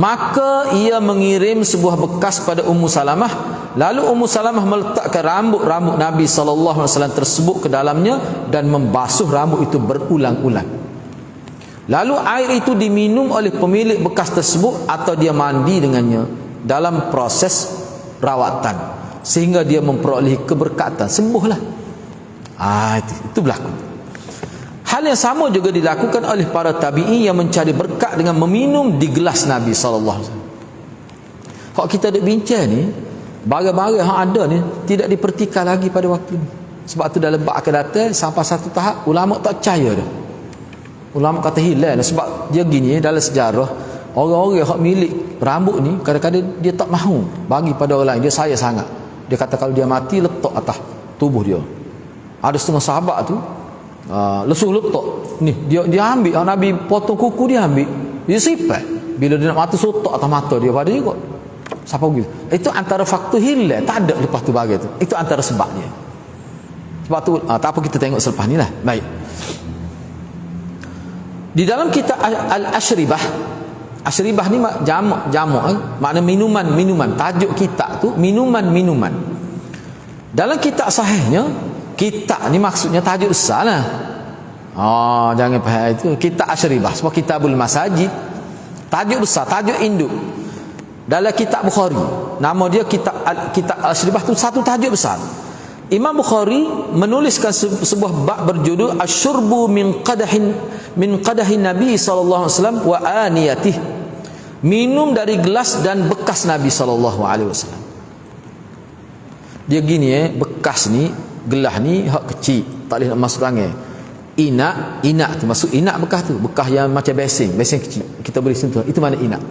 Maka ia mengirim sebuah bekas pada Ummu Salamah. Lalu Ummu Salamah meletakkan rambut-rambut Nabi SAW tersebut ke dalamnya dan membasuh rambut itu berulang-ulang. Lalu air itu diminum oleh pemilik bekas tersebut atau dia mandi dengannya dalam proses rawatan sehingga dia memperoleh keberkatan, sembuhlah. Itu berlaku. Hal yang sama juga dilakukan oleh para tabi'i yang mencari berkat dengan meminum di gelas Nabi SAW. Kalau kita duk bincang ni, barang-barang yang ada ni tidak dipertikaikan lagi pada waktu ni. Sebab tu dalam bab akan datang sampai satu tahap ulama tak percaya dah. Ulama kata hilang. Sebab dia gini, dalam sejarah orang-orang yang milik rambut ni kadang-kadang dia tak mahu bagi pada orang lain. Dia sayang sangat. Dia kata kalau dia mati letak atas tubuh dia. Ada setengah sahabat tu lesuh letak ni, dia ambil, Nabi potong kuku dia ambil, dia sipat. Bila dia nak mati sotak atas mata dia pada dia kot. Siapa begitu? Itu antara faktor hilang, tak ada lepas tu bagi tu. Itu antara sebabnya. Sebab tu tak apa, kita tengok selepas ni lah. Baik. Di dalam kitab Al-Ashribah, Ashribah ni jamak makna minuman-minuman. Tajuk kitab tu minuman-minuman. Dalam kitab sahihnya, kitab ni maksudnya tajuk besar lah. Jangan faham itu. Kitab Ashribah sebab Kitabul Masajid, tajuk besar, tajuk induk. Dalam kitab Bukhari, nama dia kitab Ashribah tu satu tajuk besar. Imam Bukhari menuliskan sebuah bab berjudul Asyurbu min qadahin Nabi SAW wa aniyatih. Minum dari gelas dan bekas Nabi SAW. Dia gini bekas ni, gelas ni hak kecil, tak boleh nak masuk tangan. Inak tu masuk, inak bekas tu, bekas yang macam basing kecil, kita boleh sentuh, itu mana inak.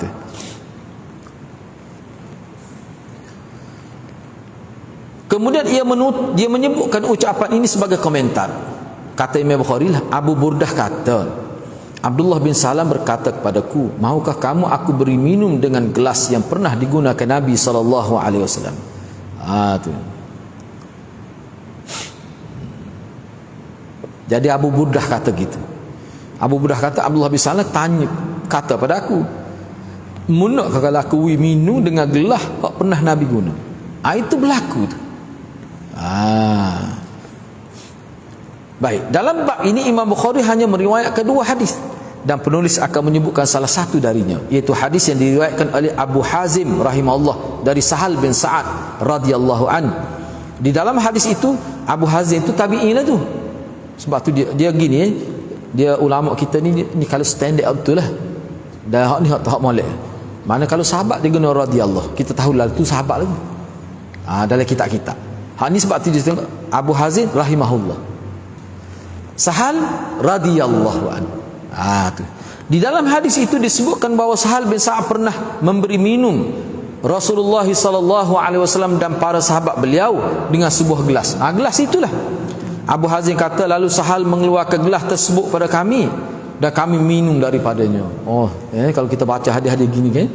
Tu. Kemudian dia menyebutkan ucapan ini sebagai komentar. Kata Imam Bukhari lah, Abu Burdah kata, Abdullah bin Salam berkata kepadaku, maukah kamu aku beri minum dengan gelas yang pernah digunakan Nabi SAW? Tu. Jadi Abu Burdah kata gitu. Abu Burdah kata, Abdullah bin Salam kata pada aku, munakkah kalau aku minum dengan gelas yang pernah Nabi guna? Itu berlaku tu. Baik, dalam bab ini Imam Bukhari hanya meriwayatkan dua hadis dan penulis akan menyebutkan salah satu darinya, iaitu hadis yang diriwayatkan oleh Abu Hazim rahimahullah dari Sahal bin Sa'ad radhiyallahu an. Di dalam hadis itu Abu Hazim itu tabi'in lah tu. Sebab tu dia gini, dia ulama kita ni kalau standard betul lah. Dan hak ni hak molek. Mana kalau sahabat dia guna radhiyallahu, kita tahu lah tu sahabat lagi. Dalam kitab-kitab. Hak ni sebab tu dia tengok Abu Hazin rahimahullah. Sahal radhiyallahu an. Tu. Di dalam hadis itu disebutkan bahawa Sahal bin Sa'ad pernah memberi minum Rasulullah sallallahu alaihi wasallam dan para sahabat beliau dengan sebuah gelas. Gelas itulah. Abu Hazin kata lalu Sahal mengeluarkan gelas tersebut pada kami dan kami minum daripadanya. Kalau kita baca hadis-hadis gini kan,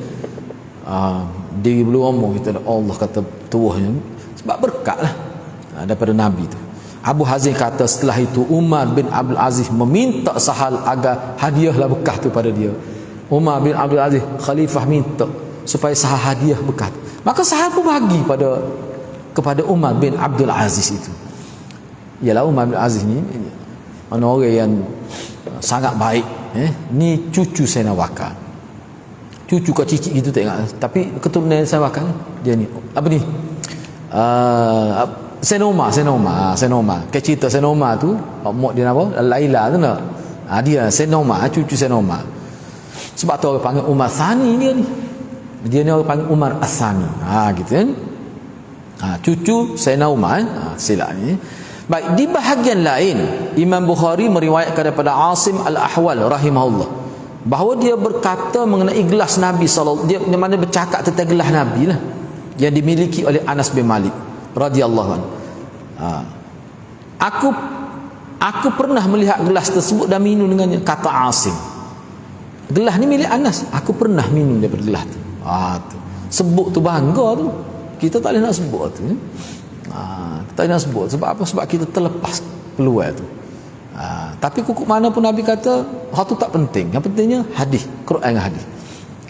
dia belum ngomong kita Allah kata tuahnya sebab berkatlah daripada Nabi tu. Abu Hazin kata setelah itu Umar bin Abdul Aziz meminta Sahal agar hadiahlah bekas tu pada dia. Umar bin Abdul Aziz khalifah minta supaya Sahal hadiah bekas. Maka Sahal pun bagi kepada Umar bin Abdul Aziz itu. Ialah Umar bin Aziz ni orang yang sangat baik. Ni cucu Sayyidina Bakar. Cucu kau cicit gitu tengok. Tapi keturunan Sayyidina Bakar dia ni. Apa ni? Senoma. Ke cerita Senoma tu, mak dia apa? Laila tu nak. Dia Senoma, cucu Senoma. Sebab tu orang panggil Umar Thani dia ni. Dia ni orang panggil Umar As-Thani. Gitu kan. Cucu Sayyidina Umar, silap ni. Baik, di bahagian lain Imam Bukhari meriwayatkan daripada Asim Al-Ahwal rahimahullah bahawa dia berkata mengenai gelas Nabi sallallahu dia mana bercakap tentang gelas Nabi lah yang dimiliki oleh Anas bin Malik radhiyallahu anhu. Aku pernah melihat gelas tersebut dan minum dengannya, kata Asim. Gelas ni milik Anas, aku pernah minum daripada gelas tu. Tu. Sebut tu bangga tu. Kita tak boleh nak sebut tu. Kita nak sebut sebab apa? Sebab kita terlepas peluang tu. Tapi kukuk mana pun Nabi kata hal tu tak penting. Yang pentingnya hadis, Quran dan hadis.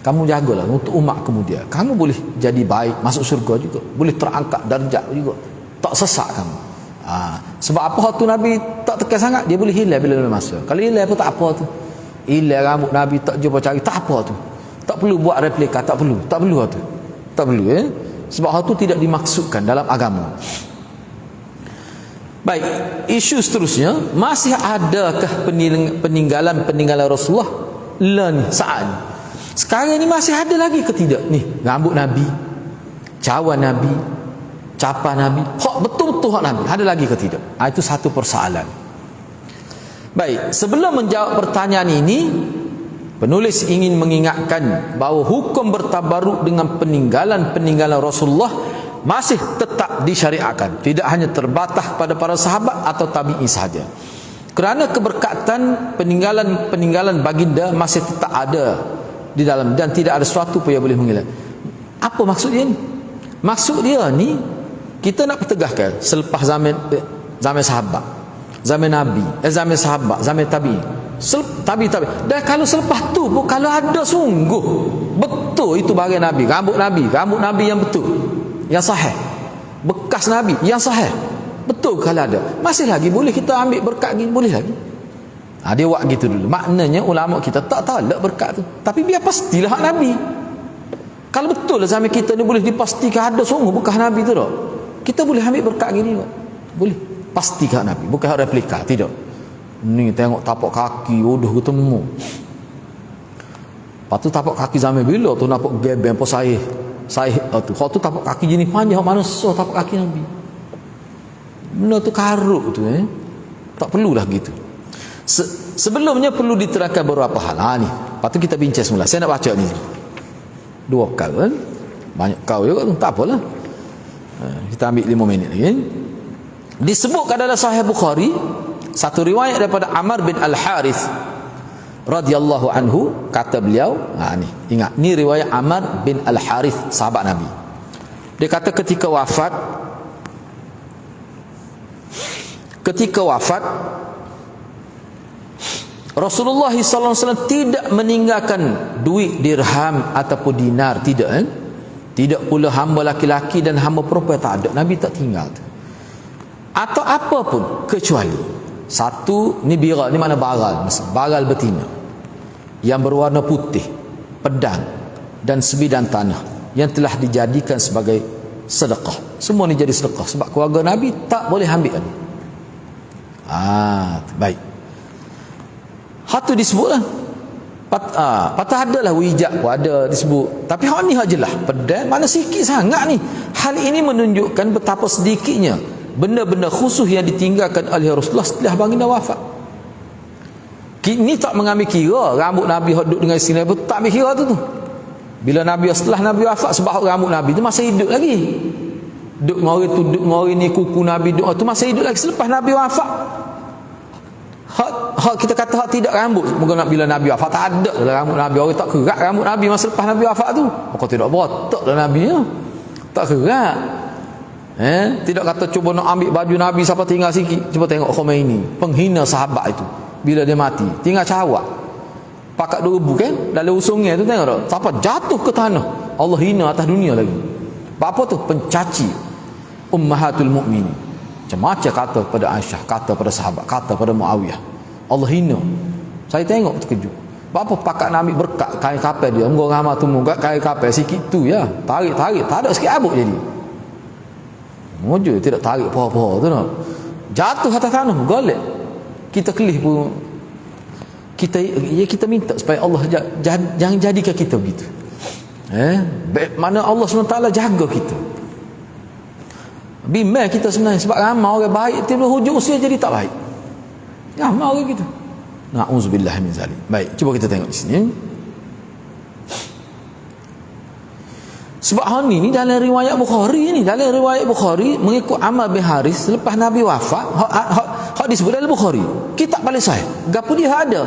Kamu jagalah untuk umat kemudian. Kamu boleh jadi baik, masuk syurga juga. Boleh terangkat darjat juga. Tak sesak kamu. Sebab apa hal tu Nabi tak tekan sangat, dia boleh hilang bila masa. Kalau hilang pun tak apa tu. Hilang rambut Nabi tak jumpa cari, tak apa tu. Tak perlu buat replika, tak perlu hal tu. Tak perlu sebab hal tu tidak dimaksudkan dalam agama. Baik, isu seterusnya, masih adakah peninggalan Rasulullah ni saat ni? Sekarang ni masih ada lagi ke tidak? Ni rambut Nabi, cawan Nabi, capa Nabi, hak betul-betul hak Nabi, ada lagi ke tidak? Itu satu persoalan. Baik, sebelum menjawab pertanyaan ini, penulis ingin mengingatkan bahawa hukum bertabaruk dengan peninggalan Rasulullah masih tetap disyariatkan, tidak hanya terbatas pada para sahabat atau tabi'in sahaja. Kerana keberkatan peninggalan baginda masih tetap ada di dalam dan tidak ada sesuatu pun yang boleh menghilang. Apa maksud dia ni? Maksud dia ni kita nak pertegahkan selepas zaman sahabat, zaman Nabi, zaman sahabat, zaman tabi'in, tabi. Dan kalau selepas tu pun kalau ada sungguh betul itu bagian Nabi, rambut Nabi yang betul, yang sahih, bekas Nabi yang sahih, betul kalau ada, masih lagi boleh kita ambil berkat gini, boleh lagi. Dia buat gitu dulu. Maknanya ulama kita tak talak berkat tu, tapi biar pastilah hak Nabi. Kalau betul lah zaman kita ni boleh dipastikan ada sungguh bekas Nabi tu tak, kita boleh ambil berkat gini tak? Boleh pastikan Nabi, bukan hak replika, tidak. Ni tengok tapak kaki ketemu. Lepas tu tapak kaki zaman bila tu nampak gebeng apa sahih tu. Kalau tu tapak kaki jenis panjang, mana so tapak kaki Nabi. Benda tu karuk tu tak perlulah gitu. Sebelumnya perlu diterangkan beberapa hal. Ni. Lepas tu kita bincang semula. Saya nak baca ni. 2 kau kan. Banyak kau juga tu. Tak apalah. Kita ambil 5 minit lagi. Disebutkan dalam Sahih Bukhari satu riwayat daripada Amr bin Al-Harith radhiyallahu anhu, kata beliau, ni ingat, ni riwayat Amr bin Al-Harith, sahabat Nabi. Dia kata ketika wafat Rasulullah SAW tidak meninggalkan duit dirham ataupun dinar, tidak tidak pula hamba laki-laki dan hamba perempuan, tak ada. Nabi tak tinggal tu. Atau apa pun kecuali satu, ni biral, ni mana baral betina yang berwarna putih, pedang dan sebidang tanah yang telah dijadikan sebagai sedekah. Semua ni jadi sedekah sebab keluarga Nabi tak boleh ambil. Baik. Hatu disebutlah Patah adalah wijak pun ada disebut. Tapi hak ni hak jelas. Pedal mana sikit sangat ni. Hal ini menunjukkan betapa sedikitnya benda-benda khusus yang ditinggalkan oleh Rasulullah setelah baginda wafat. Ini tak mengambil kira rambut Nabi hak duduk dengan isteri Nabi, tak ambil kira tu. Bila Nabi setelah Nabi wafat, sebab rambut Nabi tu masih hidup lagi. Duduk dengan orang tu, duduk dengan orang ni, kuku Nabi duduk tu masih hidup lagi selepas Nabi wafat. Hak kita kata hak tidak rambut, mungkin bila Nabi wafat tak ada dalam rambut Nabi. Orang tak kerak rambut Nabi masa lepas Nabi wafat tu. Maka tidak botak dah Nabi ya. Tak kerak. Tidak kata cuba nak ambil baju Nabi siapa tinggal sikit. Cuba tengok Khomeini, penghina sahabat itu. Bila dia mati, tinggal cawak. Pakat 2000 kan? Dalam usungnya tu tengok tak? Siapa jatuh ke tanah. Allah hina atas dunia lagi. Apa tu? Pencaci ummahatul mukminin. Macam-macam kata pada Aisyah, kata pada sahabat, kata pada Muawiyah. Allah hina. Saya tengok terkejut. Apa pakat nak ambil berkat kain kapal dia. Engkau ramah tu muka kain kapal sikit tu ya. Tarik-tarik, tak ada sikit abuk jadi. Mujur tidak tarik poho-poho tu nak. Jatuh atas tanah, golek. Kita kelih pun kita minta supaya Allah jangan jadikan kita begitu. Mana Allah SWT jaga kita. Bimbang kita sebenarnya sebab ramai orang baik tiba hujung usia jadi tak baik. Ramai orang gitu. Na'udzubillah min zalik. Baik, cuba kita tengok di sini. Sebab hal ni dalam riwayat Bukhari ni, dalam riwayat Bukhari mengikut Ammar bin Haris selepas Nabi wafat, hak disebut dalam Bukhari. Kitab paling sahih. Gapo dia ada?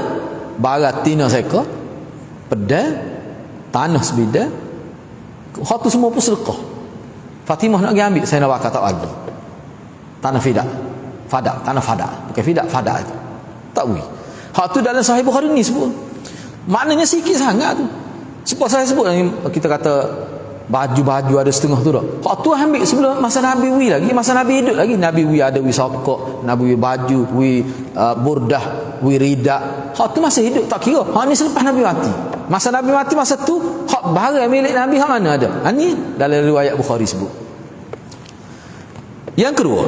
Barat tina seka, pedal, tanah sebidang. Hak tu semua pun sedekah. Fatimah nak pergi ambil, saya nak bakar tak bagi. Tanah fadak, tanah fadak. Bukan fadak itu. Tak boleh. Hak tu dalam sahih Bukhari ni sebut. Maknanya sikit sangat tu. Sebab saya sebut kita kata baju-baju ada setengah tu dah. Hak tu ambil sebelum masa Nabi lagi, masa Nabi hidup lagi. Nabi ada sokok, Nabi baju, burdah, rida. Hak tu masih hidup tak kira. Hak ni selepas Nabi mati. Masa Nabi mati masa tu hak barang milik Nabi hak mana ada? Ni dalam riwayat Bukhari sebut. Yang kedua,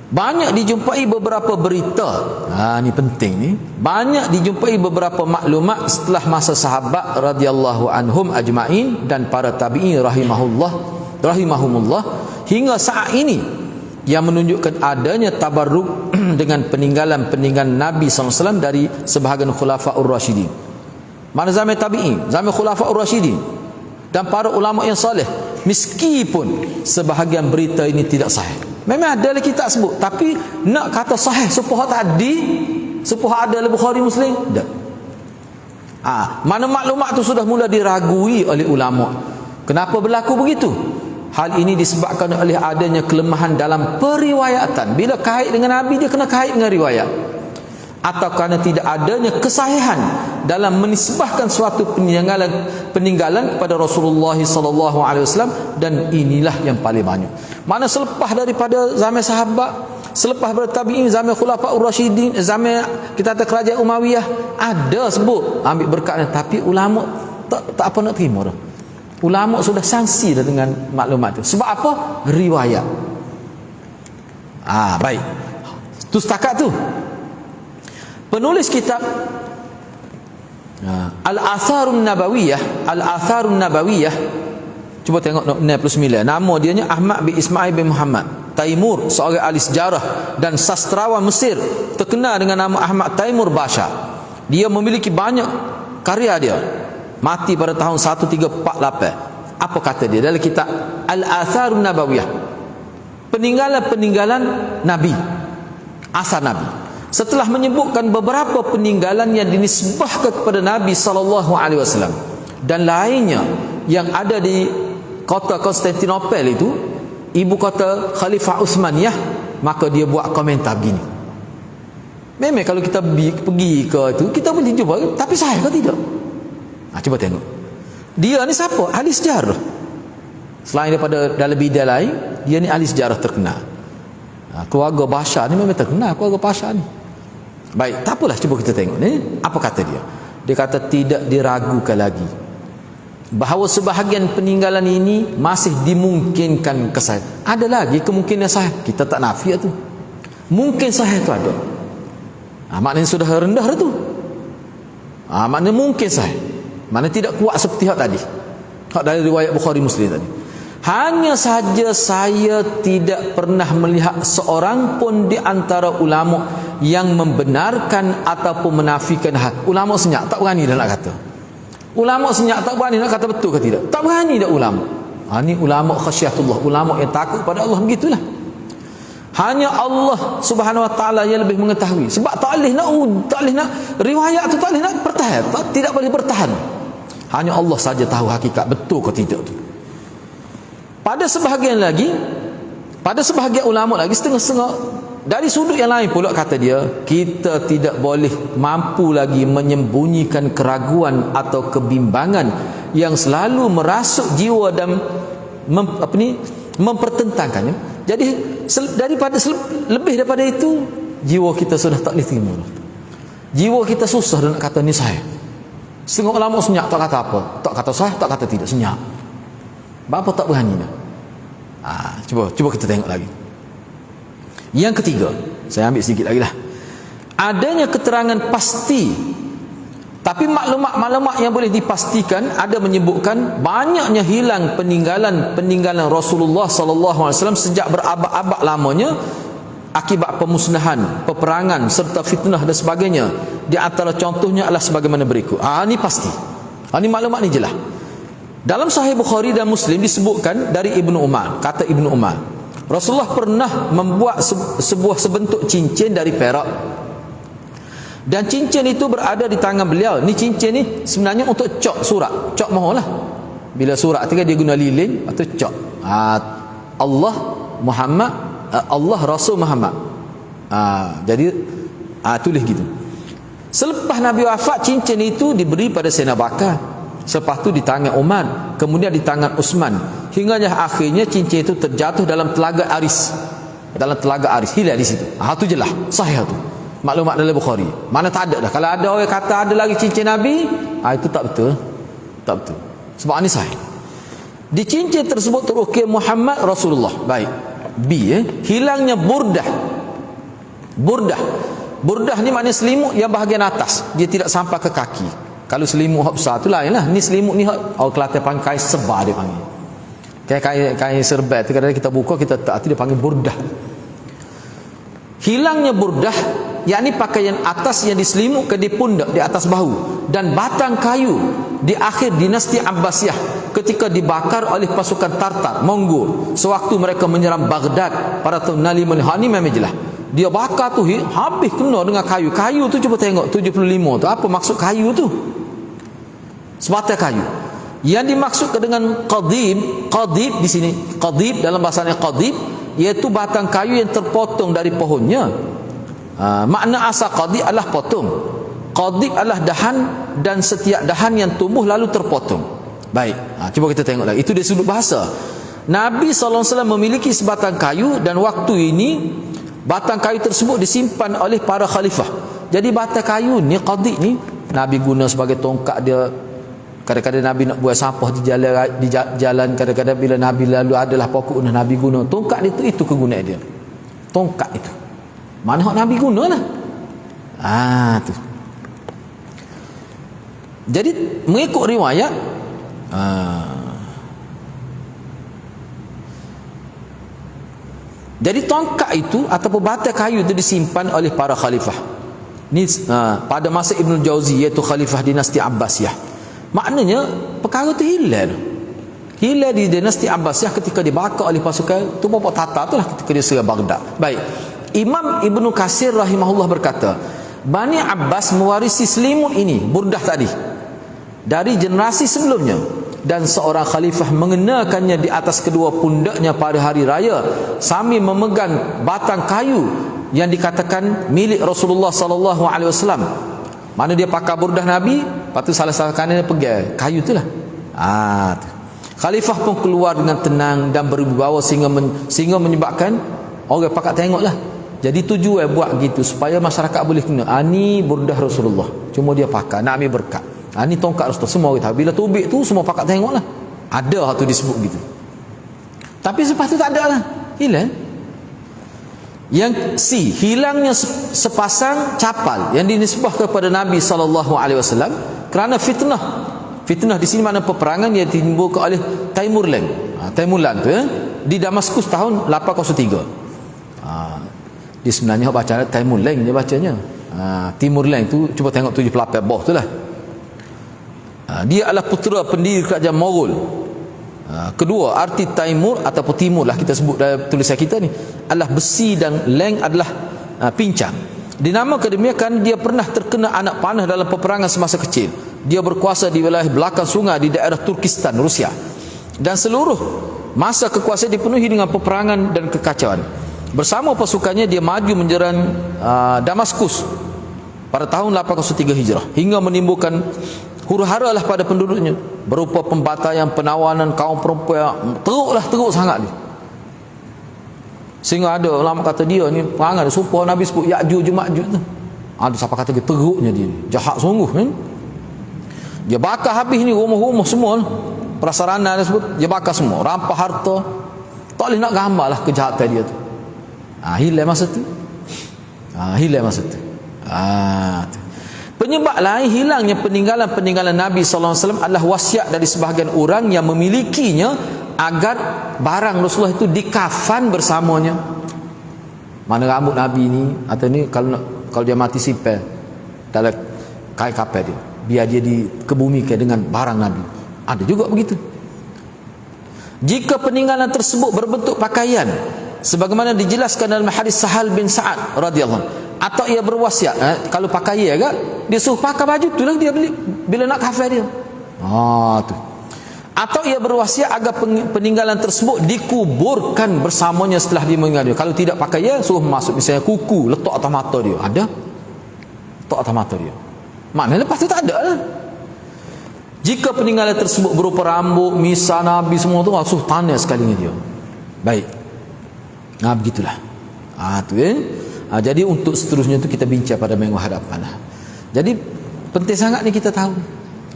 banyak dijumpai beberapa berita. Ni penting ni. Banyak dijumpai beberapa maklumat setelah masa sahabat radhiyallahu anhum ajma'in dan para tabi'in rahimahumullah hingga saat ini yang menunjukkan adanya tabarruk dengan peninggalan Nabi SAW dari sebahagian khulafaur rasyidin. Mana zaman tabi'in, zaman khulafaur rasyidin dan para ulama yang soleh, meskipun sebahagian berita ini tidak sahih. Memang ada lagi kitab sebut, tapi nak kata sahih supaya tadi, supaya ada dalam Bukhari Muslim, tak. Mana maklumat tu sudah mula diragui oleh ulama. Kenapa berlaku begitu? Hal ini disebabkan oleh adanya kelemahan dalam periwayatan. Bila kait dengan Nabi, dia kena kait dengan riwayat. Atau kerana tidak adanya kesahihan dalam menisbahkan suatu peninggalan kepada Rasulullah SAW, dan inilah yang paling banyak. Mana selepas daripada zaman sahabat, selepas bertabi'in, zaman khulafaur rasyidin, zaman kita kata kerajaan Umayyah, ada sebut ambil berkatnya, tapi ulama tak apa nak terima dah. Ulama sudah sanksi dah dengan maklumat itu. Sebab apa? Riwayat. Baik. Tu setakat tu. Penulis kitab Al-Atharun Nabawiyah, cuba tengok note 69. Nama dianya Ahmad bin Ismail bin Muhammad Taimur, seorang ahli sejarah dan sastrawan Mesir terkenal dengan nama Ahmad Taimur Basha. Dia memiliki banyak karya dia. Mati pada tahun 1348. Apa kata dia dalam kitab Al-Atharun Nabawiyah? Peninggalan Nabi, asar Nabi. Setelah menyebutkan beberapa peninggalan yang dinisbahkan kepada Nabi SAW dan lainnya yang ada di kota Konstantinopel itu, ibu kota Khalifah Uthmaniyah, maka dia buat komentar begini. Memang kalau kita pergi ke itu, kita boleh jumpa, tapi sahih ke tidak? Cuba tengok. Dia ni siapa? Ahli sejarah. Selain daripada dalam bidang lain, dia ni ahli sejarah terkenal. Keluarga Basha ni memang terkenal, keluarga Basha ni. Baik, tak apalah, cuba kita tengok ni apa kata dia. Dia kata tidak diragukan lagi bahawa sebahagian peninggalan ini masih dimungkinkan kesahih. Ada lagi kemungkinan sahih, kita tak nafi tu. Mungkin sahih tu ada. Maknanya sudah rendah tu. Maknanya mungkin sahih, maknanya tidak kuat seperti hak tadi, hak dari riwayat Bukhari Muslim tadi. Hanya saja saya tidak pernah melihat seorang pun di antara ulama yang membenarkan ataupun menafikan hak. Ulama senyap, tak berani dah nak kata. Ulama senyap, tak berani nak kata betul ke tidak. Tak berani dah ulama. Ini ulama khasyatullah, ulama yang takut pada Allah, begitulah. Hanya Allah Subhanahu wa taala yang lebih mengetahui. Sebab tak boleh nak riwayat tu, tak boleh nak pertahan, tidak boleh bertahan. Hanya Allah saja tahu hakikat betul ke tidak tu. Pada sebahagian ulama lagi setengah-setengah dari sudut yang lain pula kata dia, kita tidak boleh mampu lagi menyembunyikan keraguan atau kebimbangan yang selalu merasuk jiwa dan mempertentangkannya. Jadi lebih daripada itu, jiwa kita sudah tak boleh terima. Jiwa kita susah nak kata ni sahih. Setengah ulama senyap, tak kata apa, tak kata sahih, tak kata tidak, senyap. Bapa tak berani dah. Cuba kita tengok lagi. Yang ketiga, saya ambil sedikit lagi lah. Adanya keterangan pasti, tapi maklumat yang boleh dipastikan ada menyebutkan banyaknya hilang peninggalan Rasulullah sallallahu alaihi wasallam sejak berabad-abad lamanya akibat pemusnahan, peperangan serta fitnah dan sebagainya. Di antara contohnya adalah sebagaimana berikut. Ini pasti. Ini maklumat ni jelas. Dalam Sahih Bukhari dan Muslim disebutkan dari Ibnu Umar, kata Ibnu Umar, Rasulullah pernah membuat sebuah sebentuk cincin dari perak. Dan cincin itu berada di tangan beliau. Ni cincin ni sebenarnya untuk cok surat. Cok mohonlah. Bila surat tu dia guna lilin atau cok. Allah Muhammad, Allah Rasul Muhammad. Jadi tulis gitu. Selepas Nabi wafat, cincin itu diberi pada Sayyidina Bakar. Selepas itu di tangan Umar, kemudian di tangan Uthman. Hingga akhirnya cincin itu terjatuh dalam telaga Aris. Dalam telaga Aris, hilang di situ. Itu jelas, sahih tu. Maklumat dalam Bukhari. Mana tak ada dah. Kalau ada orang kata ada lagi cincin Nabi, itu tak betul. Tak betul. Sebab ini sahih. Di cincin tersebut terukir Muhammad Rasulullah. Baik. B, hilangnya burdah. Burdah ni maknanya selimut yang bahagian atas. Dia tidak sampai ke kaki. Kalau selimut hak besar tu lain lah. Ni selimut ni orang Kelantan panggil kain sebar, dia panggil. Kain serbat tu kadang-kadang kita buka, kita tak, dia panggil burdah. Hilangnya burdah, yakni pakaian atas yang diselimutkan di pundak, di atas bahu, dan batang kayu di akhir dinasti Abbasiyah ketika dibakar oleh pasukan Tartar Mongol sewaktu mereka menyerang Baghdad pada tahun 65. Ini memang jelas. Dia bakar tu habis kena dengan kayu. Kayu tu cuba tengok 75 tu. Apa maksud kayu tu? Sebatang kayu. Yang dimaksudkan dengan qadib di sini, qadib dalam bahasanya qadib, iaitu batang kayu yang terpotong dari pohonnya. Makna asal qadib adalah potong. Qadib adalah dahan, dan setiap dahan yang tumbuh lalu terpotong. Baik, cuba kita tengok lagi. Itu dari sudut bahasa. Nabi SAW memiliki sebatang kayu, dan waktu ini batang kayu tersebut disimpan oleh para khalifah. Jadi batang kayu ni, qadib ni, Nabi guna sebagai tongkat dia. Kadang-kadang Nabi nak buat sampah di jalan, kadang-kadang bila Nabi lalu adalah pokok Nabi guna tongkat itu kegunaan dia. Tongkat itu. Mana hak Nabi guna lah. Tu. Jadi mengikut riwayat jadi tongkat itu ataupun batang kayu itu disimpan oleh para khalifah. Ni pada masa Ibnu Jauzi, iaitu khalifah dinasti Abbasiyah. Maknanya perkara itu hilang di dinasti Abbasiyah ketika dibakar oleh pasukan tu bapak Tatar tu lah, ketika dia serang Baghdad. Baik, Imam Ibnu Katsir rahimahullah berkata, Bani Abbas mewarisi selimut ini, burdah tadi, dari generasi sebelumnya, dan seorang khalifah mengenakannya di atas kedua pundaknya pada hari raya sambil memegang batang kayu yang dikatakan milik Rasulullah sallallahu alaihi wasallam. Mana dia pakai burdah Nabi, lepas tu salah kanan dia pegang kayu tu lah. Tu. Khalifah pun keluar dengan tenang dan berwibawa sehingga menyebabkan orang pakat tengoklah. Jadi tujuan buat gitu supaya masyarakat boleh kena. Ni burdah Rasulullah, cuma dia pakai nak ambil berkat. Ni tongkat Rasulullah, semua orang tahu. Bila tubik tu semua pakat tengoklah. Ada tu disebut gitu. Tapi selepas tu tak ada lah, hilang. Yang C, hilangnya sepasang capal yang dinisbahkan kepada Nabi SAW kerana fitnah. Fitnah di sini makna peperangan yang ditimbulkan oleh Taimurlan. Taimurlan tu di Damaskus tahun 803. Dia sebenarnya baca Taimurlan dia bacanya. Timurlan itu cuba tengok 7 pelapis bawah tu lah. Dia adalah putera pendiri kerajaan Mogol. Kedua, arti Taimur ataupun Timur lah kita sebut dalam tulisan kita ni adalah besi dan leng adalah pincang. Dinamakan demikian dia pernah terkena anak panah dalam peperangan semasa kecil. Dia berkuasa di wilayah belakang sungai di daerah Turkistan, Rusia. Dan seluruh masa kekuasaan dipenuhi dengan peperangan dan kekacauan. Bersama pasukannya dia maju menyerang Damaskus pada tahun 803 Hijrah hingga menimbulkan huru-hara lah pada penduduknya berupa pembantaian, penawanan kaum perempuan. Teruk sangat dia. Sehingga ada ulama kata dia ni perangai serupa Nabi sebut Ya'juj Ma'juj tu. Ada siapa kata dia teruknya dia, jahat sungguh kan. Dia bakar habis ni rumah-rumah semua, prasarana dia sebut, dia bakar semua, rampas harta. Tak boleh nak gambar lah kejahatan dia tu. Hilang masa tu. Hilang masa tu. Penyebab lain hilangnya peninggalan Nabi SAW adalah wasiat dari sebahagian orang yang memilikinya agar barang Rasulullah itu dikafan bersamanya. Mana rambut Nabi ni atau ni kalau dia mati simpan dalam kain kapal dia, biar dia dikebumikan dengan barang Nabi. Ada juga begitu. Jika peninggalan tersebut berbentuk pakaian sebagaimana dijelaskan dalam hadis Sahal bin Sa'ad radhiyallahu anhu, atau ia berwasiat kalau pakai agak dia suruh pakai baju tu lah dia beli bila nak kafan dia. Tu. Atau ia berwasiat agar peninggalan tersebut dikuburkan bersamanya setelah dia meninggal dia. Kalau tidak pakai ya suruh masuk misalnya kuku letak atas mata dia. Ada? Letak atas mata dia. Maknanya lepas tu tak ada lah. Jika peninggalan tersebut berupa rambut, misah Nabi semua tu suruh tanya sekali dengan dia. Baik. Begitulah. Tu jadi untuk seterusnya tu kita bincang pada minggu hadapan lah. Jadi penting sangat ni kita tahu,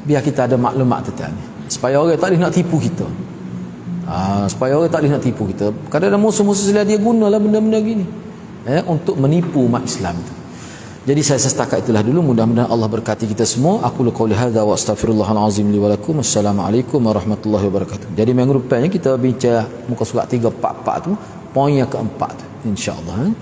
biar kita ada maklumat tentang ni, supaya orang tak boleh nak tipu kita. Supaya orang tak boleh nak tipu kita. Kadang-kadang musuh-musuh Islam dia gunalah benda-benda gini untuk menipu umat Islam tu. Jadi saya setakat itulah dulu. Mudah-mudahan Allah berkati kita semua. Aku qauli hadza wa astaghfirullahal azim li wa lakum. Assalamualaikum warahmatullahi wabarakatuh. Jadi minggu depannya kita bincang muka surat 344 tu, poin yang keempat tu, insya-Allah.